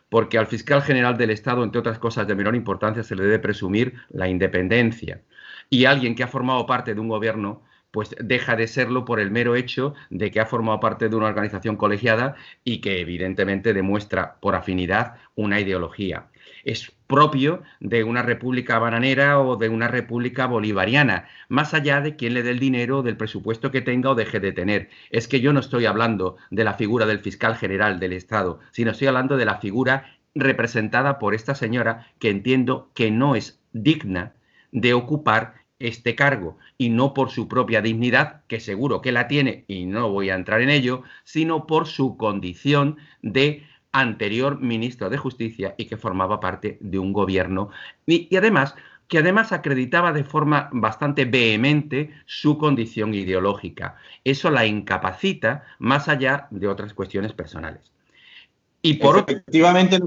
porque al fiscal general del Estado, entre otras cosas de menor importancia, se le debe presumir la independencia. Y alguien que ha formado parte de un gobierno, pues deja de serlo por el mero hecho de que ha formado parte de una organización colegiada y que evidentemente demuestra por afinidad una ideología. Es propio de una república bananera o de una república bolivariana, más allá de quién le dé el dinero, del presupuesto que tenga o deje de tener. Es que yo no estoy hablando de la figura del fiscal general del Estado, sino estoy hablando de la figura representada por esta señora, que entiendo que no es digna de ocupar este cargo, y no por su propia dignidad, que seguro que la tiene y no voy a entrar en ello, sino por su condición de anterior ministro de Justicia y que formaba parte de un gobierno y además acreditaba de forma bastante vehemente su condición ideológica. Eso la incapacita, más allá de otras cuestiones personales. Y por efectivamente,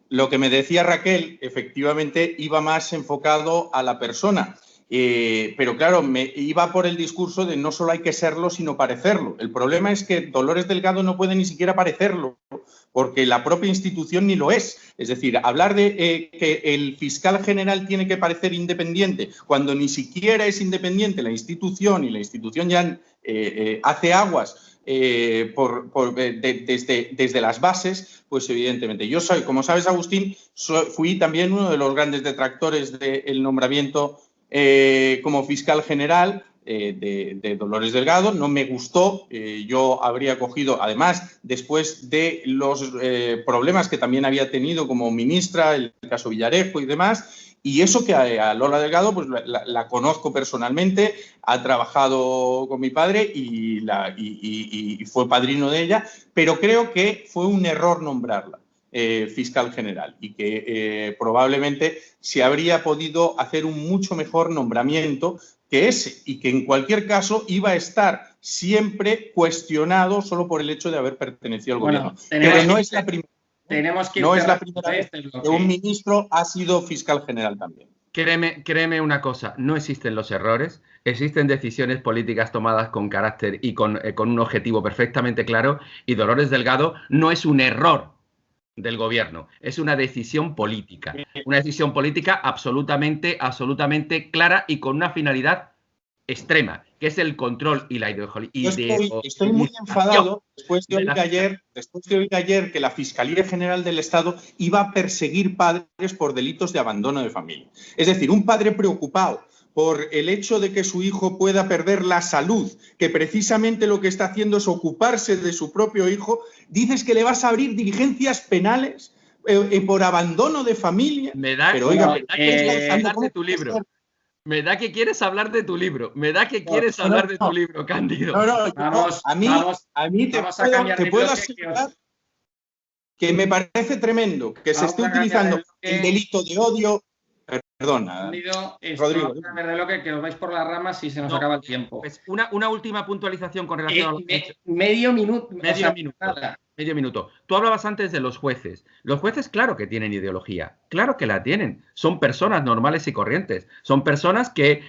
lo que me decía Raquel, efectivamente iba más enfocado a la persona. Pero claro, me iba por el discurso de no solo hay que serlo, sino parecerlo. El problema es que Dolores Delgado no puede ni siquiera parecerlo, porque la propia institución ni lo es. Es decir, hablar de que el fiscal general tiene que parecer independiente, cuando ni siquiera es independiente la institución, y la institución ya hace aguas desde las bases, pues evidentemente. Yo soy, como sabes, Agustín, fui también uno de los grandes detractores del nombramiento como fiscal general de Dolores Delgado. No me gustó. Yo habría cogido, además, después de los problemas que también había tenido como ministra, el caso Villarejo y demás, y eso que a Lola Delgado pues la conozco personalmente, ha trabajado con mi padre y fue padrino de ella, pero creo que fue un error nombrarla fiscal general, y que probablemente se habría podido hacer un mucho mejor nombramiento que ese, y que en cualquier caso iba a estar siempre cuestionado solo por el hecho de haber pertenecido al gobierno. Pero no es la primera. No es la primera vez que un ministro ha sido fiscal general también. Créeme una cosa, no existen los errores, existen decisiones políticas tomadas con carácter y con un objetivo perfectamente claro, y Dolores Delgado no es un error del gobierno, es una decisión política absolutamente clara y con una finalidad extrema, que es el control y la ideología. Estoy muy enfadado después de oír ayer que la Fiscalía General del Estado iba a perseguir padres por delitos de abandono de familia. Es decir, un padre preocupado por el hecho de que su hijo pueda perder la salud, que precisamente lo que está haciendo es ocuparse de su propio hijo, dices que le vas a abrir diligencias penales por abandono de familia. Me da que quieres hablar de tu libro. Me da que quieres hablar de tu libro. Cándido. A mí te puedo asegurar que me parece tremendo que se esté utilizando el delito de odio. Perdona, Rodrigo. Que os vais por las ramas y se nos acaba el tiempo. Pues una última puntualización con relación a lo que medio minuto. Medio minuto. Tú hablabas antes de los jueces. Los jueces, claro que tienen ideología. Claro que la tienen. Son personas normales y corrientes. Son personas que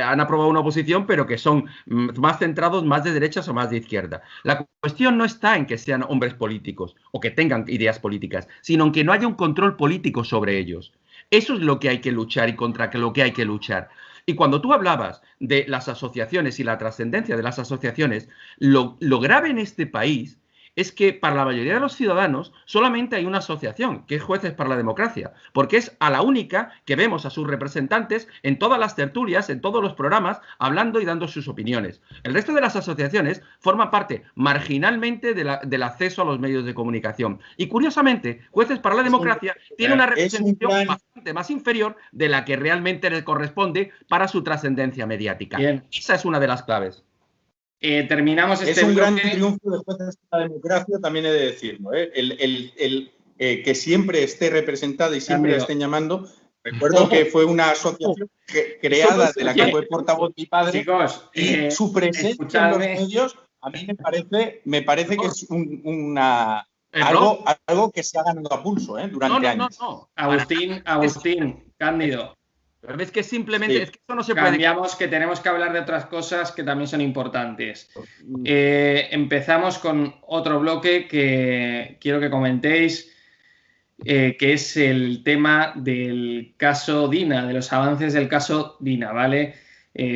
han aprobado una oposición, pero que son más centrados, más de derechas o más de izquierda. La cuestión no está en que sean hombres políticos o que tengan ideas políticas, sino en que no haya un control político sobre ellos. Eso es lo que hay que luchar y contra lo que hay que luchar. Y cuando tú hablabas de las asociaciones y la trascendencia de las asociaciones, lo grave en este país es que para la mayoría de los ciudadanos solamente hay una asociación, que es Jueces para la Democracia, porque es a la única que vemos a sus representantes en todas las tertulias, en todos los programas, hablando y dando sus opiniones. El resto de las asociaciones forman parte marginalmente del acceso a los medios de comunicación. Y curiosamente, Jueces para la Democracia tiene una representación bastante más inferior de la que realmente le corresponde para su trascendencia mediática. Bien. Esa es una de las claves. Terminamos este Es un gran bloque. triunfo de Jueces para la Democracia, también he de decirlo. Que siempre esté representada y siempre la estén llamando. Recuerdo que fue una asociación creada de la que fue portavoz mi padre. Chicos, y su presencia en los medios a mí me parece que es algo que se ha ganado a pulso durante años. No. Agustín, Cándido. Pero es que simplemente Sí. es que eso no se puede. Cambiamos, que tenemos que hablar de otras cosas que también son importantes. Empezamos con otro bloque que quiero que comentéis, que es el tema del caso Dina, de los avances del caso Dina, ¿vale?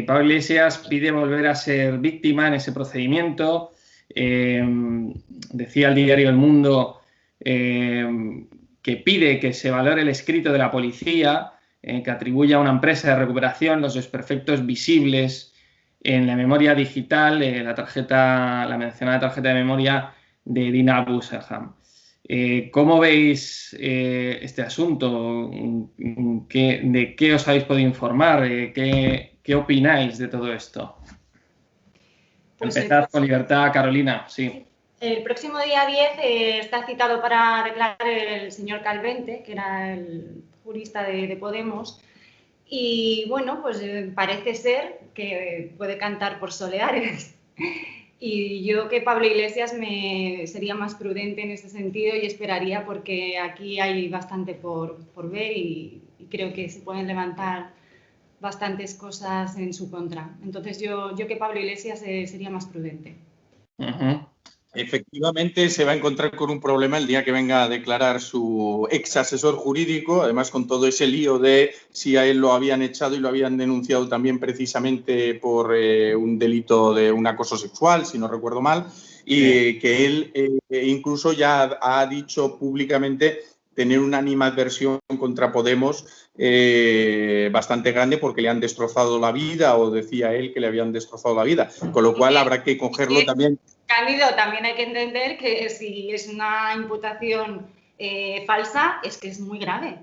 Pablo Iglesias pide volver a ser víctima en ese procedimiento. Decía el diario El Mundo que pide que se valore el escrito de la policía que atribuye a una empresa de recuperación los desperfectos visibles en la memoria digital, la mencionada tarjeta de memoria de Dina Abu-Saham. ¿Cómo veis este asunto? ¿De qué os habéis podido informar? ¿Qué opináis de todo esto? Pues empezad con libertad, Carolina. Sí. El próximo día 10 está citado para declarar el señor Calvente, que era el jurista de Podemos, y bueno, pues parece ser que puede cantar por soleares. Y yo que Pablo Iglesias sería más prudente en ese sentido y esperaría, porque aquí hay bastante por ver y creo que se pueden levantar bastantes cosas en su contra. Entonces yo que Pablo Iglesias sería más prudente. Efectivamente, se va a encontrar con un problema el día que venga a declarar su ex asesor jurídico, además con todo ese lío de si a él lo habían echado y lo habían denunciado también precisamente por un delito de un acoso sexual, si no recuerdo mal, y que él incluso ya ha dicho públicamente tener una animadversión contra Podemos bastante grande porque le han destrozado la vida, o decía él que le habían destrozado la vida, con lo cual habrá que cogerlo también. Cándido, también hay que entender que si es una imputación falsa, es que es muy grave.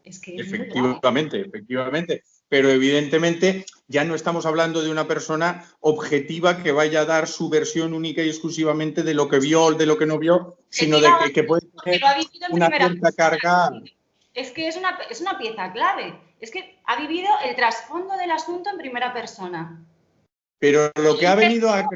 Efectivamente. Pero evidentemente ya no estamos hablando de una persona objetiva que vaya a dar su versión única y exclusivamente de lo que vio o de lo que no vio, sino de que puede tener una cierta carga. Es que es una pieza clave. Es que ha vivido el trasfondo del asunto en primera persona. Pero lo que ha venido a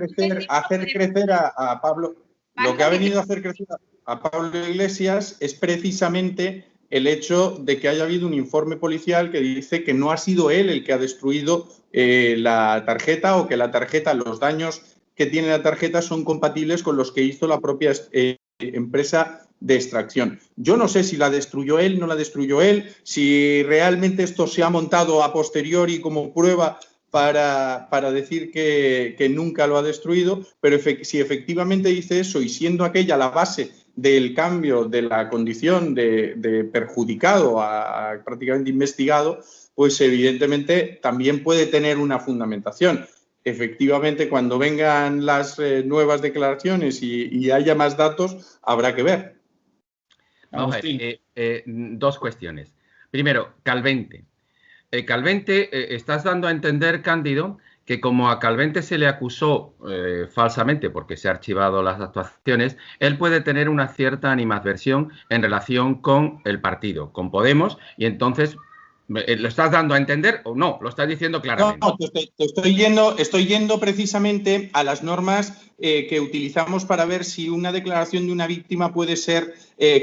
hacer crecer a Pablo, lo que ha venido a hacer crecer a Pablo Iglesias es precisamente el hecho de que haya habido un informe policial que dice que no ha sido él el que ha destruido la tarjeta, o que la tarjeta, los daños que tiene la tarjeta son compatibles con los que hizo la propia empresa de extracción. Yo no sé si la destruyó él, no la destruyó él, si realmente esto se ha montado a posteriori como prueba para decir que nunca lo ha destruido, pero si efectivamente dice eso y siendo aquella la base del cambio de la condición de perjudicado a prácticamente investigado, pues evidentemente también puede tener una fundamentación. Efectivamente, cuando vengan las nuevas declaraciones y haya más datos, habrá que ver. Vamos a ver, dos cuestiones. Primero, Calvente. Calvente, estás dando a entender, Cándido, que como a Calvente se le acusó falsamente porque se han archivado las actuaciones, él puede tener una cierta animadversión en relación con el partido, con Podemos, y entonces ¿Lo estás dando a entender o no? Lo estás diciendo claramente. No, estoy yendo precisamente a las normas que utilizamos para ver si una declaración de una víctima puede ser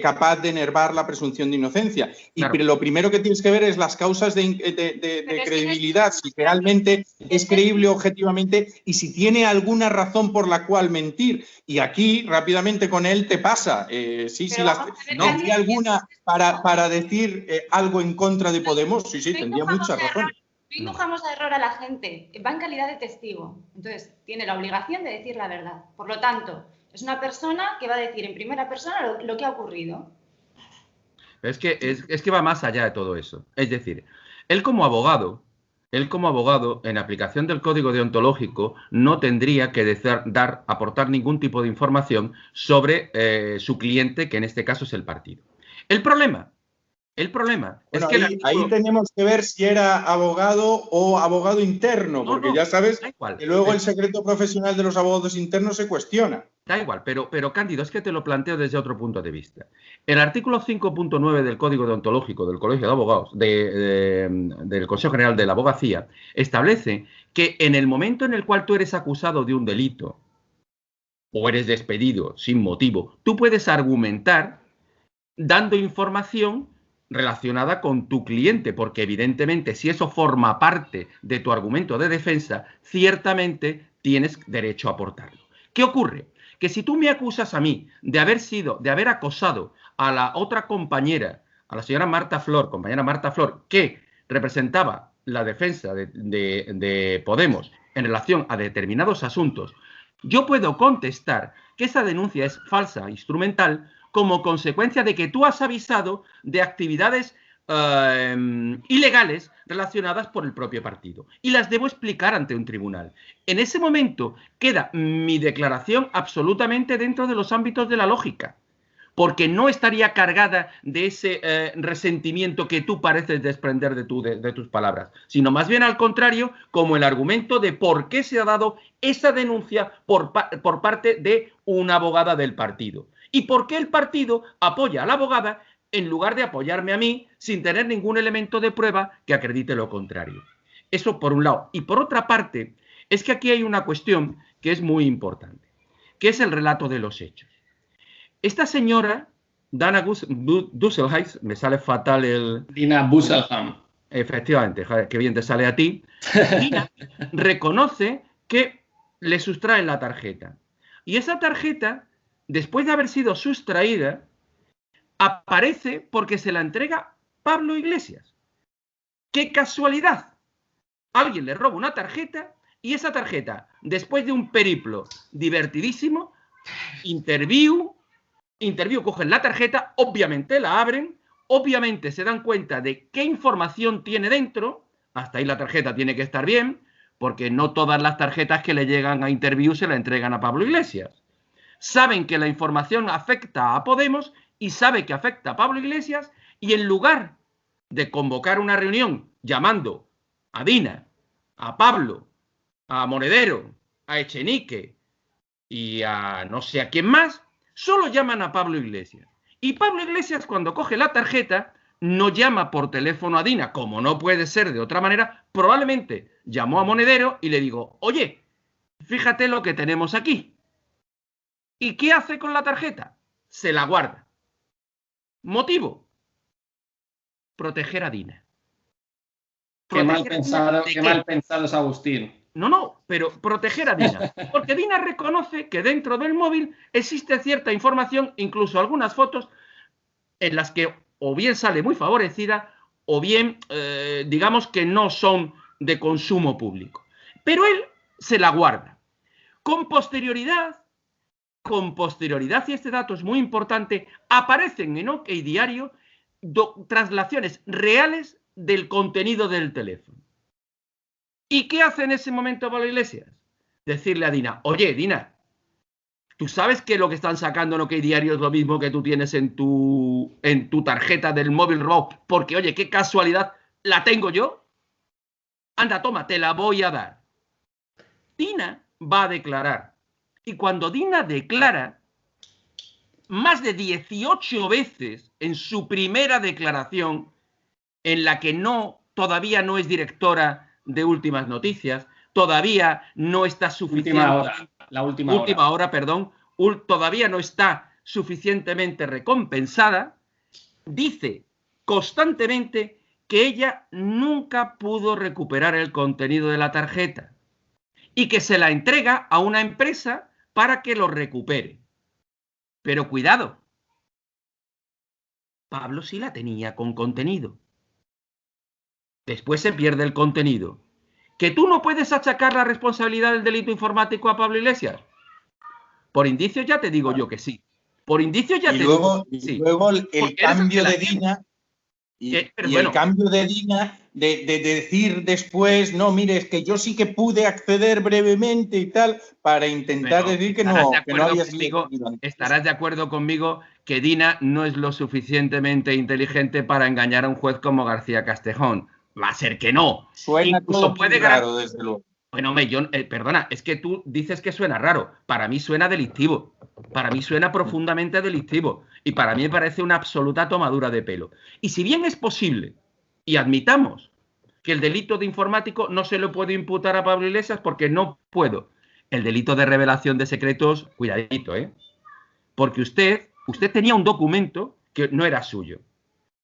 capaz de enervar la presunción de inocencia. Y Claro. lo primero que tienes que ver es las causas de credibilidad, si realmente es creíble objetivamente y si tiene alguna razón por la cual mentir. Y aquí, rápidamente, con él te pasa. ¿Tendría alguna para decir algo en contra de Podemos? Sí, tendría muchas razones. No indujamos a error a la gente, va en calidad de testigo, entonces tiene la obligación de decir la verdad. Por lo tanto, es una persona que va a decir en primera persona lo que ha ocurrido. Es que va más allá de todo eso. Es decir, él como abogado, en aplicación del código deontológico, no tendría que aportar ningún tipo de información sobre su cliente, que en este caso es el partido. El problema es que ahí tenemos que ver si era abogado o abogado interno, porque ya sabes que luego el secreto profesional de los abogados internos se cuestiona. Da igual, pero Cándido, es que te lo planteo desde otro punto de vista. El artículo 5.9 del Código Deontológico del Colegio de Abogados, del Consejo General de la Abogacía, establece que en el momento en el cual tú eres acusado de un delito o eres despedido sin motivo, tú puedes argumentar dando información relacionada con tu cliente, porque evidentemente si eso forma parte de tu argumento de defensa, ciertamente tienes derecho a aportarlo. ¿Qué ocurre? Que si tú me acusas a mí de haber acosado a la otra compañera, a la señora compañera Marta Flor, que representaba la defensa de Podemos en relación a determinados asuntos, yo puedo contestar que esa denuncia es falsa, instrumental, como consecuencia de que tú has avisado de actividades ilegales relacionadas por el propio partido. Y las debo explicar ante un tribunal. En ese momento queda mi declaración absolutamente dentro de los ámbitos de la lógica, porque no estaría cargada de ese resentimiento que tú pareces desprender de tus palabras, sino más bien al contrario, como el argumento de por qué se ha dado esa denuncia por parte de una abogada del partido. ¿Y por qué el partido apoya a la abogada en lugar de apoyarme a mí sin tener ningún elemento de prueba que acredite lo contrario? Eso por un lado. Y por otra parte, es que aquí hay una cuestión que es muy importante, que es el relato de los hechos. Esta señora, Dana Dusselheim, me sale fatal el... Dina Busselheim. Efectivamente, joder, qué bien te sale a ti. Dina reconoce que le sustraen la tarjeta. Y esa tarjeta, después de haber sido sustraída, aparece porque se la entrega Pablo Iglesias. ¡Qué casualidad! Alguien le roba una tarjeta y esa tarjeta, después de un periplo divertidísimo, interview, cogen la tarjeta, obviamente la abren, obviamente se dan cuenta de qué información tiene dentro, hasta ahí la tarjeta tiene que estar bien, porque no todas las tarjetas que le llegan a interview se la entregan a Pablo Iglesias. Saben que la información afecta a Podemos y sabe que afecta a Pablo Iglesias y en lugar de convocar una reunión llamando a Dina, a Pablo, a Monedero, a Echenique y a no sé a quién más, solo llaman a Pablo Iglesias. Y Pablo Iglesias, cuando coge la tarjeta, no llama por teléfono a Dina, como no puede ser de otra manera, probablemente llamó a Monedero y le digo, oye, fíjate lo que tenemos aquí. ¿Y qué hace con la tarjeta? Se la guarda. ¿Motivo? Proteger a Dina. Qué mal pensado es Agustín. No, pero proteger a Dina. Porque Dina reconoce que dentro del móvil existe cierta información, incluso algunas fotos, en las que o bien sale muy favorecida o bien, digamos que no son de consumo público. Pero él se la guarda. Con posterioridad, y este dato es muy importante, aparecen en OK Diario traslaciones reales del contenido del teléfono. ¿Y qué hace en ese momento Pablo Iglesias? Decirle a Dina, oye, Dina, ¿tú sabes que lo que están sacando en OK Diario es lo mismo que tú tienes en tu tarjeta del móvil robado? Porque, oye, qué casualidad, ¿la tengo yo? Anda, toma, te la voy a dar. Dina va a declarar. Y cuando Dina declara, más de 18 veces en su primera declaración, en la que todavía no es directora de Últimas Noticias, todavía no está La última hora, perdón, todavía no está suficientemente recompensada, dice constantemente que ella nunca pudo recuperar el contenido de la tarjeta y que se la entrega a una empresa para que lo recupere. Pero cuidado, Pablo sí la tenía con contenido. Después se pierde el contenido. ¿Que tú no puedes achacar la responsabilidad del delito informático a Pablo Iglesias? Por indicios ya te digo yo que sí. Por indicios ya te digo que sí. Y luego el cambio de Dina... el cambio de Dina de decir después, no, mire, es que yo sí que pude acceder brevemente y tal, para intentar decir que no había sido. Estarás de acuerdo conmigo que Dina no es lo suficientemente inteligente para engañar a un juez como García Castejón. Va a ser que no. Suena todo muy raro, desde luego. Bueno, perdona, es que tú dices que suena raro. Para mí suena delictivo. Para mí suena profundamente delictivo. Y para mí me parece una absoluta tomadura de pelo. Y si bien es posible, y admitamos que el delito de informático no se lo puede imputar a Pablo Iglesias porque no puedo. El delito de revelación de secretos, cuidadito, ¿eh? Porque usted tenía un documento que no era suyo.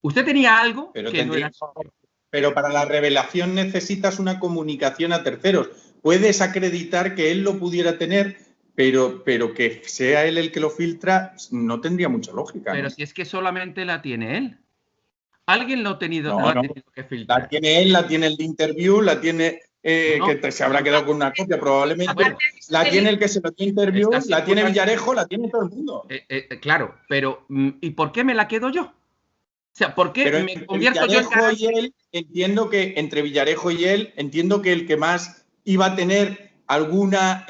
Usted tenía algo que no era suyo. Pero para la revelación necesitas una comunicación a terceros. Puedes acreditar que él lo pudiera tener, pero que sea él el que lo filtra no tendría mucha lógica. Pero si es que solamente la tiene él. Alguien lo ha tenido, que filtrar. La tiene él, la tiene el de Interview, la tiene que se habrá quedado con una copia probablemente. La tiene el que se lo dio Interview, la tiene Villarejo, la tiene todo el mundo. Claro, pero ¿y por qué me la quedo yo? O sea, ¿por qué pero me convierto yo en Villarejo y él, entiendo que entre Villarejo y él, entiendo que el que más iba a tener alguna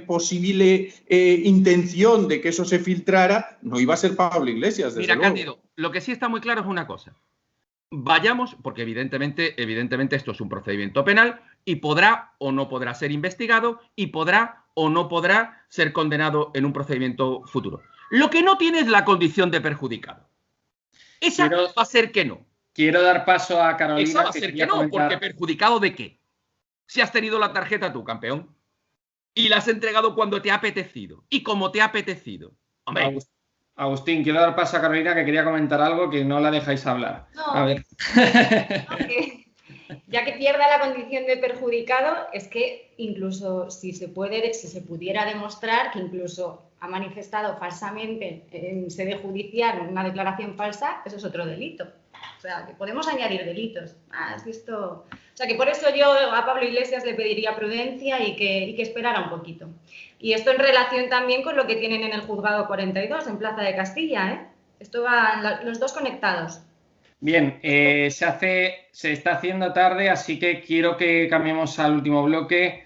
posible intención de que eso se filtrara no iba a ser Pablo Iglesias, desde luego. Cándido, lo que sí está muy claro es una cosa. Vayamos, porque evidentemente esto es un procedimiento penal y podrá o no podrá ser investigado y podrá o no podrá ser condenado en un procedimiento futuro. Lo que no tiene es la condición de perjudicado. Esa va a ser que no. Quiero dar paso a Carolina. Esa va a ser que no, porque ¿perjudicado de qué? Si has tenido la tarjeta tú, campeón, y la has entregado cuando te ha apetecido y como te ha apetecido. Hombre. Agustín, quiero dar paso a Carolina, que quería comentar algo que no la dejáis hablar. No, a ver. Ya que pierda la condición de perjudicado, es que incluso si se pudiera demostrar que incluso ha manifestado falsamente en sede judicial una declaración falsa, eso es otro delito. O sea, que podemos añadir delitos. ¿Has visto? O sea, que por eso yo a Pablo Iglesias le pediría prudencia y que esperara un poquito. Y esto en relación también con lo que tienen en el juzgado 42, en Plaza de Castilla, ¿eh? Esto van los dos conectados. Bien, se está haciendo tarde, así que quiero que cambiemos al último bloque,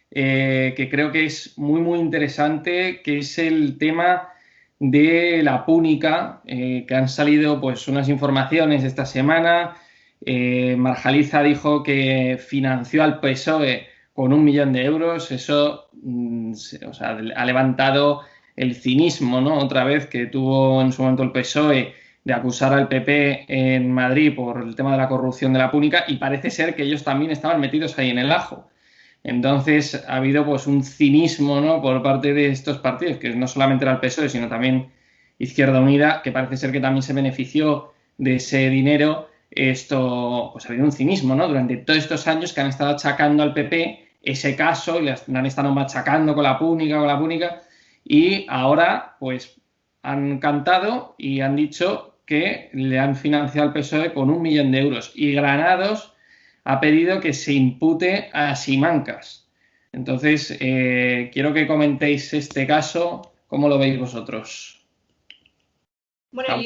que creo que es muy, muy interesante, que es el tema de la púnica, que han salido pues unas informaciones esta semana. Marjaliza dijo que financió al PSOE con 1 millón de euros. Eso ha levantado el cinismo, ¿no? Otra vez que tuvo en su momento el PSOE de acusar al PP en Madrid por el tema de la corrupción de la púnica, y parece ser que ellos también estaban metidos ahí en el ajo. Entonces ha habido pues un cinismo, ¿no?, por parte de estos partidos, que no solamente era el PSOE, sino también Izquierda Unida, que parece ser que también se benefició de ese dinero. Esto, pues ha habido un cinismo, ¿no?, durante todos estos años que han estado achacando al PP ese caso y le han estado machacando con la púnica, y ahora pues han cantado y han dicho que le han financiado al PSOE con 1 millón de euros. Y Granados ha pedido que se impute a Simancas. Entonces, quiero que comentéis este caso. ¿Cómo lo veis vosotros? Bueno,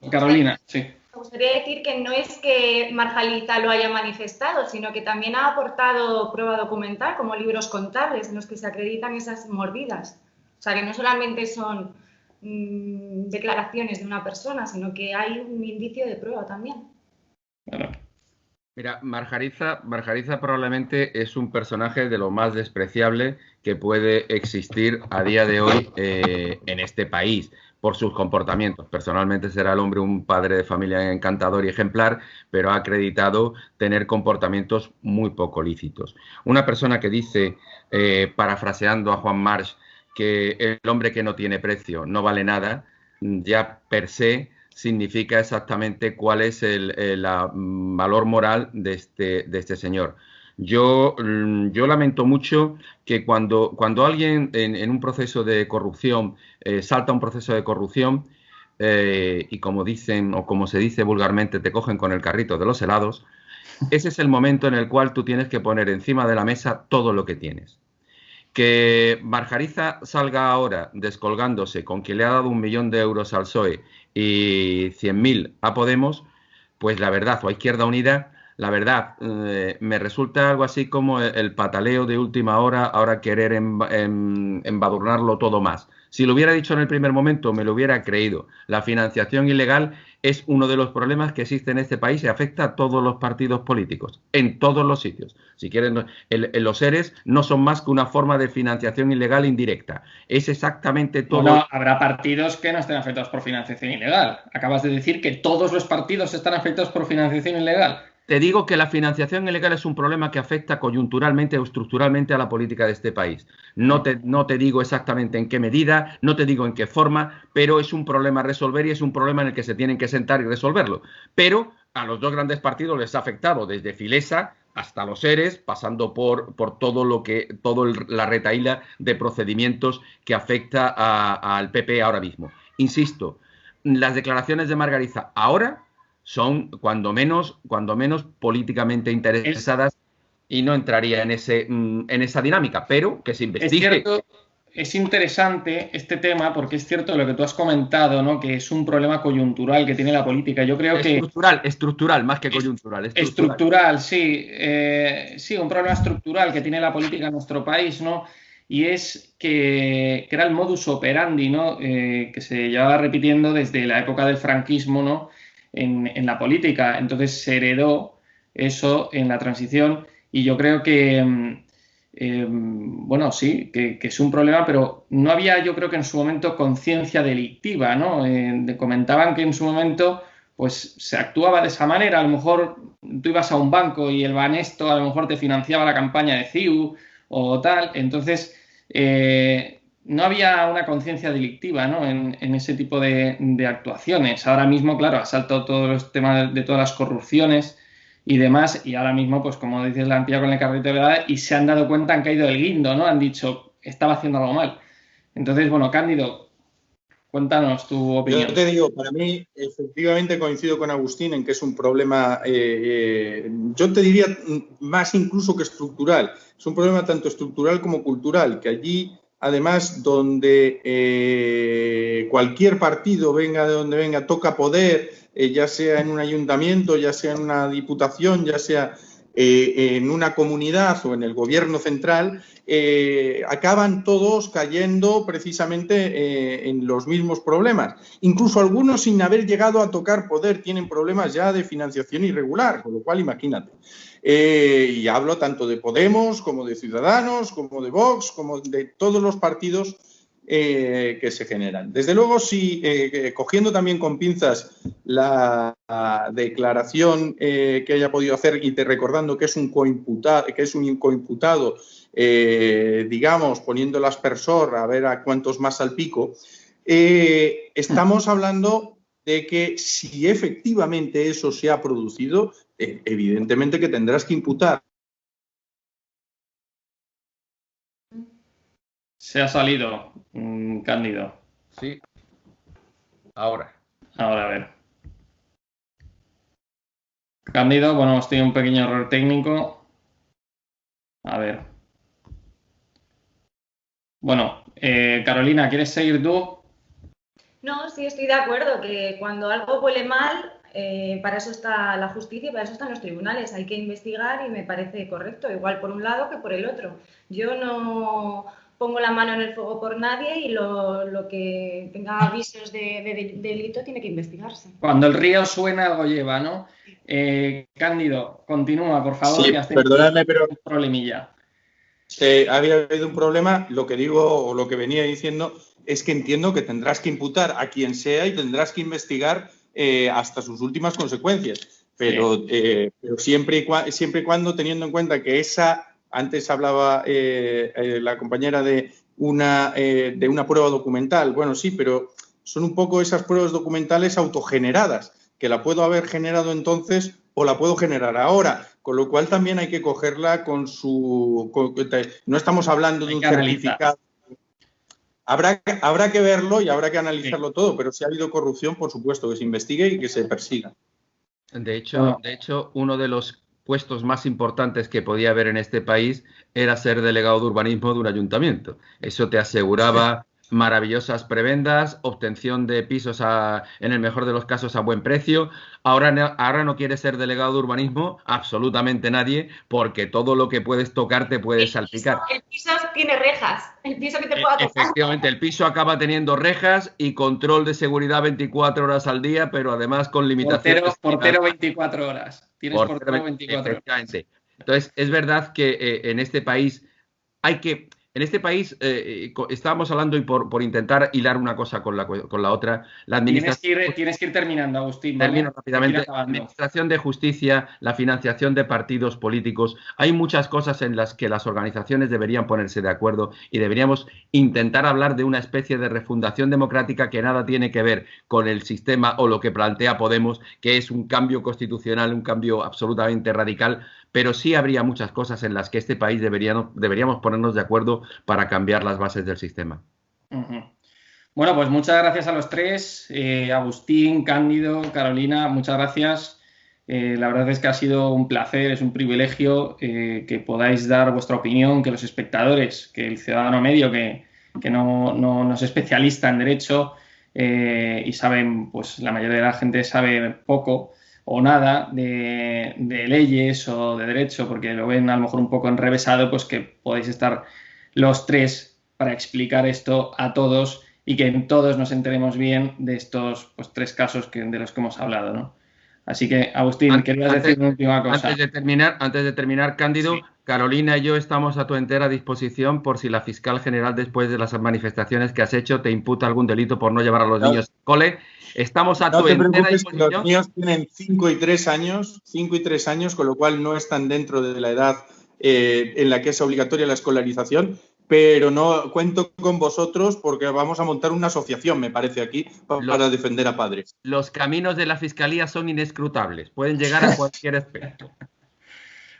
Carolina, sí. Me gustaría decir que no es que Marjaliza lo haya manifestado, sino que también ha aportado prueba documental, como libros contables en los que se acreditan esas mordidas. O sea, que no solamente son declaraciones de una persona, sino que hay un indicio de prueba también. Bueno, Mira, Marjariza probablemente es un personaje de lo más despreciable que puede existir a día de hoy en este país por sus comportamientos. Personalmente será el hombre un padre de familia encantador y ejemplar, pero ha acreditado tener comportamientos muy poco lícitos. Una persona que dice, parafraseando a Juan March, que el hombre que no tiene precio no vale nada, ya per se significa exactamente cuál es el valor moral de este señor. Yo lamento mucho que cuando alguien en un proceso de corrupción salta un proceso de corrupción y como dicen o como se dice vulgarmente te cogen con el carrito de los helados, ese es el momento en el cual tú tienes que poner encima de la mesa todo lo que tienes. Que Marjariza salga ahora descolgándose con que le ha dado 1.000.000 de euros al PSOE y 100.000 a Podemos, pues la verdad, o a Izquierda Unida, la verdad, me resulta algo así como el pataleo de última hora, ahora querer embadurnarlo todo más. Si lo hubiera dicho en el primer momento, me lo hubiera creído. La financiación ilegal es uno de los problemas que existe en este país y afecta a todos los partidos políticos, en todos los sitios. Si quieren, los ERES no son más que una forma de financiación ilegal indirecta. Es exactamente todo. Bueno, habrá partidos que no estén afectados por financiación ilegal. Acabas de decir que todos los partidos están afectados por financiación ilegal. Te digo que la financiación ilegal es un problema que afecta coyunturalmente o estructuralmente a la política de este país. No te digo exactamente en qué medida, no te digo en qué forma, pero es un problema a resolver y es un problema en el que se tienen que sentar y resolverlo. Pero a los dos grandes partidos les ha afectado desde Filesa hasta los ERES, pasando por la retahíla de procedimientos que afecta al PP ahora mismo. Insisto, las declaraciones de Marjariza ahora son cuando menos políticamente interesadas y no entraría en esa dinámica, pero que se investigue. Es cierto, es interesante este tema porque es cierto lo que tú has comentado, ¿no? Que es un problema coyuntural que tiene la política. Yo creo estructural, más que coyuntural. Estructural, sí. Sí, un problema estructural que tiene la política en nuestro país, ¿no? Y es que era el modus operandi, ¿no? Que se llevaba repitiendo desde la época del franquismo, ¿no? En la política. Entonces se heredó eso en la transición y yo creo que, bueno, sí, que es un problema, pero no había, yo creo que en su momento, conciencia delictiva, ¿no? Comentaban que en su momento pues se actuaba de esa manera. A lo mejor tú ibas a un banco y el banesto a lo mejor te financiaba la campaña de CIU o tal. Entonces, no había una conciencia delictiva, ¿no? en ese tipo de actuaciones. Ahora mismo, claro, ha saltado todos los temas de todas las corrupciones y demás, y ahora mismo, pues como dices, la han pillado con el carrito de verdad y se han dado cuenta, han caído del guindo, ¿no? Han dicho, estaba haciendo algo mal. Entonces, bueno, Cándido, cuéntanos tu opinión. Yo te digo, para mí, efectivamente coincido con Agustín en que es un problema, yo te diría más incluso que estructural. Es un problema tanto estructural como cultural, que allí, además, donde cualquier partido, venga de donde venga, toca poder, ya sea en un ayuntamiento, ya sea en una diputación, ya sea en una comunidad o en el gobierno central, acaban todos cayendo precisamente en los mismos problemas. Incluso algunos, sin haber llegado a tocar poder, tienen problemas ya de financiación irregular, con lo cual imagínate. Y hablo tanto de Podemos como de Ciudadanos, como de Vox, como de todos los partidos que se generan. Desde luego, sí, cogiendo también con pinzas la declaración que haya podido hacer y te recordando que es un coimputado, digamos, poniendo el aspersor a ver a cuántos más al pico, estamos hablando de que si efectivamente eso se ha producido, evidentemente que tendrás que imputar. Se ha salido, Cándido. Sí. Ahora, a ver. Cándido, bueno, hemos tenido un pequeño error técnico. A ver. Bueno, Carolina, ¿quieres seguir tú? No, sí, estoy de acuerdo que cuando algo huele mal, para eso está la justicia y para eso están los tribunales. Hay que investigar y me parece correcto, igual por un lado que por el otro. Yo no pongo la mano en el fuego por nadie y lo que tenga avisos de delito tiene que investigarse. Cuando el río suena, algo lleva, ¿no? Cándido, continúa, por favor. Sí, perdonadme, pero un problemilla. Había habido un problema. Lo que digo o lo que venía diciendo es que entiendo que tendrás que imputar a quien sea y tendrás que investigar hasta sus últimas consecuencias. Pero siempre y cuando teniendo en cuenta que antes hablaba la compañera de una prueba documental. Bueno, sí, pero son un poco esas pruebas documentales autogeneradas, que la puedo haber generado entonces o la puedo generar ahora, con lo cual también hay que cogerla no estamos hablando de un certificado. Habrá que verlo y habrá que analizarlo todo, pero si ha habido corrupción, por supuesto, que se investigue y que se persiga. De hecho, uno de los puestos más importantes que podía haber en este país era ser delegado de urbanismo de un ayuntamiento. Eso te aseguraba maravillosas prebendas, obtención de pisos en el mejor de los casos a buen precio. Ahora no quieres ser delegado de urbanismo absolutamente nadie, porque todo lo que puedes tocar te puede salpicar. El piso tiene rejas, el piso que te pueda tocar. Efectivamente, el piso acaba teniendo rejas y control de seguridad 24 horas al día, pero además con limitaciones. Portero 24 horas. Tienes portero 24 horas. Entonces, es verdad que en este país estábamos hablando, y por intentar hilar una cosa con la otra, la administración... Tienes que ir terminando, Agustín. ¿vale? Termino rápidamente. La administración de justicia, la financiación de partidos políticos, hay muchas cosas en las que las organizaciones deberían ponerse de acuerdo y deberíamos intentar hablar de una especie de refundación democrática que nada tiene que ver con el sistema o lo que plantea Podemos, que es un cambio constitucional, un cambio absolutamente radical, pero sí habría muchas cosas en las que este país deberíamos ponernos de acuerdo para cambiar las bases del sistema. Uh-huh. Bueno, pues muchas gracias a los tres, Agustín, Cándido, Carolina, muchas gracias. La verdad es que ha sido un placer, es un privilegio que podáis dar vuestra opinión, que los espectadores, que el ciudadano medio que no es especialista en derecho y saben, pues la mayoría de la gente sabe poco o nada de leyes o de derecho, porque lo ven a lo mejor un poco enrevesado, pues que podéis estar los tres para explicar esto a todos y que todos nos enteremos bien de estos tres casos de los que hemos hablado, ¿no? Así que, Agustín, querías decir una última cosa. Antes de terminar, Cándido, sí. Carolina y yo estamos a tu entera disposición por si la fiscal general, después de las manifestaciones que has hecho, te imputa algún delito por no llevar a los niños al cole. Estamos a tu entera disposición. Los niños tienen 5 y 3 años, con lo cual no están dentro de la edad en la que es obligatoria la escolarización, pero no cuento con vosotros porque vamos a montar una asociación, me parece, aquí para defender a padres. Los caminos de la Fiscalía son inescrutables, pueden llegar a cualquier aspecto.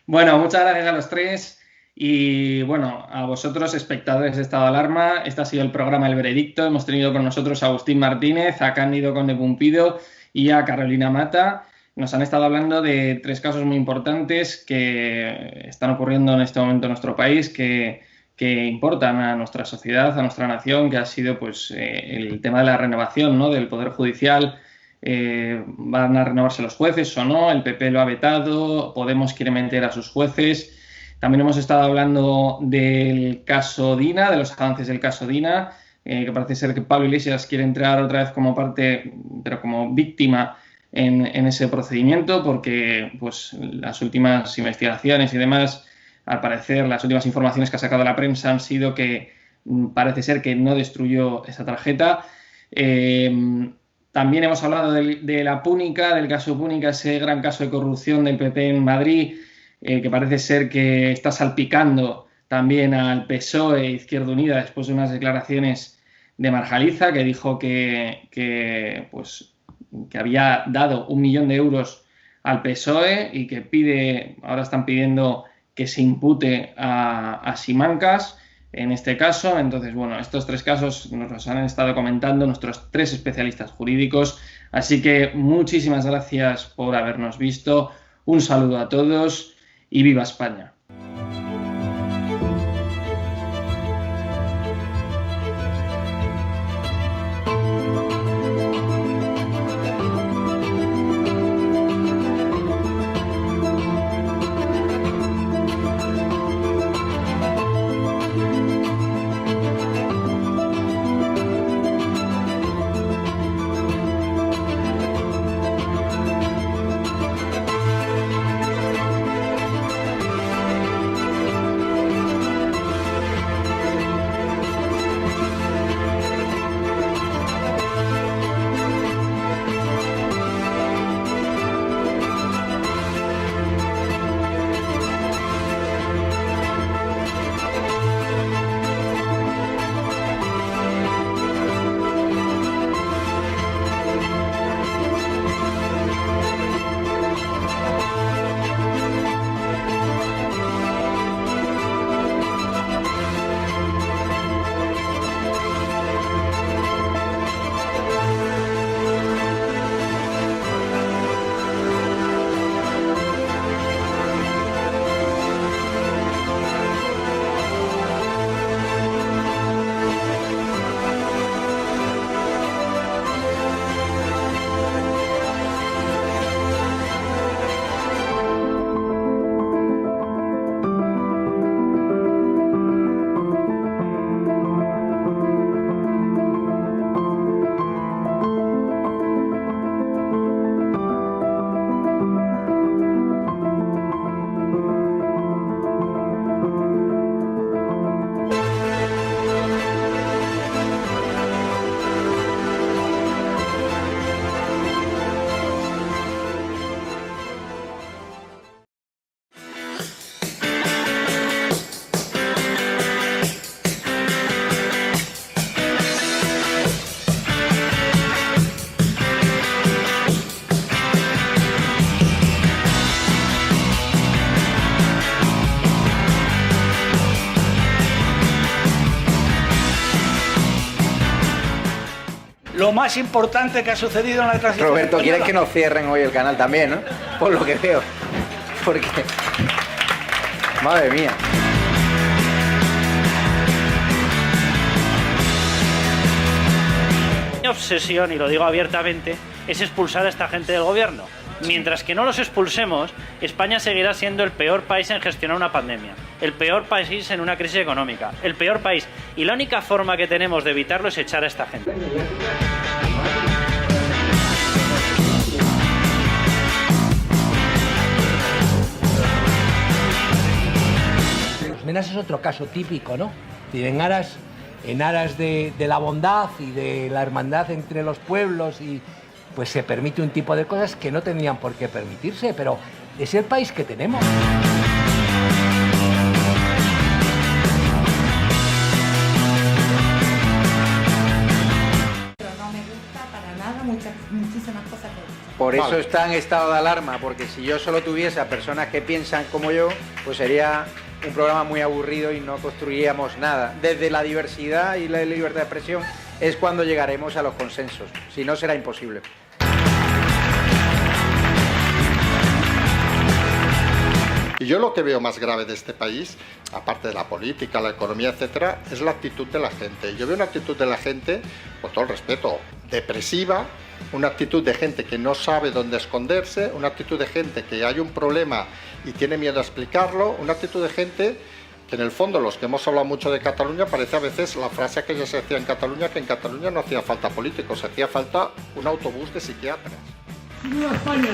Bueno, muchas gracias a los tres y bueno, a vosotros, espectadores de Estado de Alarma. Este ha sido el programa El Veredicto. Hemos tenido con nosotros a Agustín Martínez, a Cándido Conde Pumpido y a Carolina Mata. Nos han estado hablando de 3 casos muy importantes que están ocurriendo en este momento en nuestro país, que importan a nuestra sociedad, a nuestra nación, que ha sido pues el tema de la renovación, ¿no?, del Poder Judicial. ¿Van a renovarse los jueces o no? El PP lo ha vetado, Podemos quiere meter a sus jueces. También hemos estado hablando del caso Dina, de los avances del caso Dina, que parece ser que Pablo Iglesias quiere entrar otra vez como parte, pero como víctima en ese procedimiento, porque pues las últimas investigaciones y demás, al parecer, las últimas informaciones que ha sacado la prensa han sido que parece ser que no destruyó esa tarjeta. También hemos hablado de la Púnica, del caso Púnica, ese gran caso de corrupción del PP en Madrid, que parece ser que está salpicando también al PSOE, Izquierda Unida, después de unas declaraciones de Marjaliza, que dijo que había dado 1 millón de euros al PSOE y que ahora están pidiendo que se impute a Simancas en este caso. Entonces, bueno, estos 3 casos nos los han estado comentando nuestros 3 especialistas jurídicos. Así que muchísimas gracias por habernos visto. Un saludo a todos y ¡viva España! más importante que ha sucedido en la transición. Roberto, española. ¿quieres que nos cierren hoy el canal también, no? Por lo que veo. Porque... Madre mía. Mi obsesión, y lo digo abiertamente, es expulsar a esta gente del gobierno. Mientras que no los expulsemos, España seguirá siendo el peor país en gestionar una pandemia, el peor país en una crisis económica, el peor país. Y la única forma que tenemos de evitarlo es echar a esta gente. Los Menas es otro caso típico, ¿no? En aras de la bondad y de la hermandad entre los pueblos, y pues se permite un tipo de cosas que no tendrían por qué permitirse, pero es el país que tenemos. Pero no me gusta para nada muchísimas cosas que he dicho. Por eso está en estado de alarma, porque si yo solo tuviese a personas que piensan como yo, pues sería un programa muy aburrido y no construiríamos nada. Desde la diversidad y la libertad de expresión es cuando llegaremos a los consensos, si no será imposible. Y yo lo que veo más grave de este país, aparte de la política, la economía, etcétera, es la actitud de la gente. Yo veo una actitud de la gente, con todo el respeto, depresiva, una actitud de gente que no sabe dónde esconderse, una actitud de gente que hay un problema y tiene miedo a explicarlo, una actitud de gente que en el fondo, los que hemos hablado mucho de Cataluña, parece a veces la frase que ya se decía en Cataluña, que en Cataluña no hacía falta políticos, hacía falta un autobús de psiquiatras. ¡Viva España!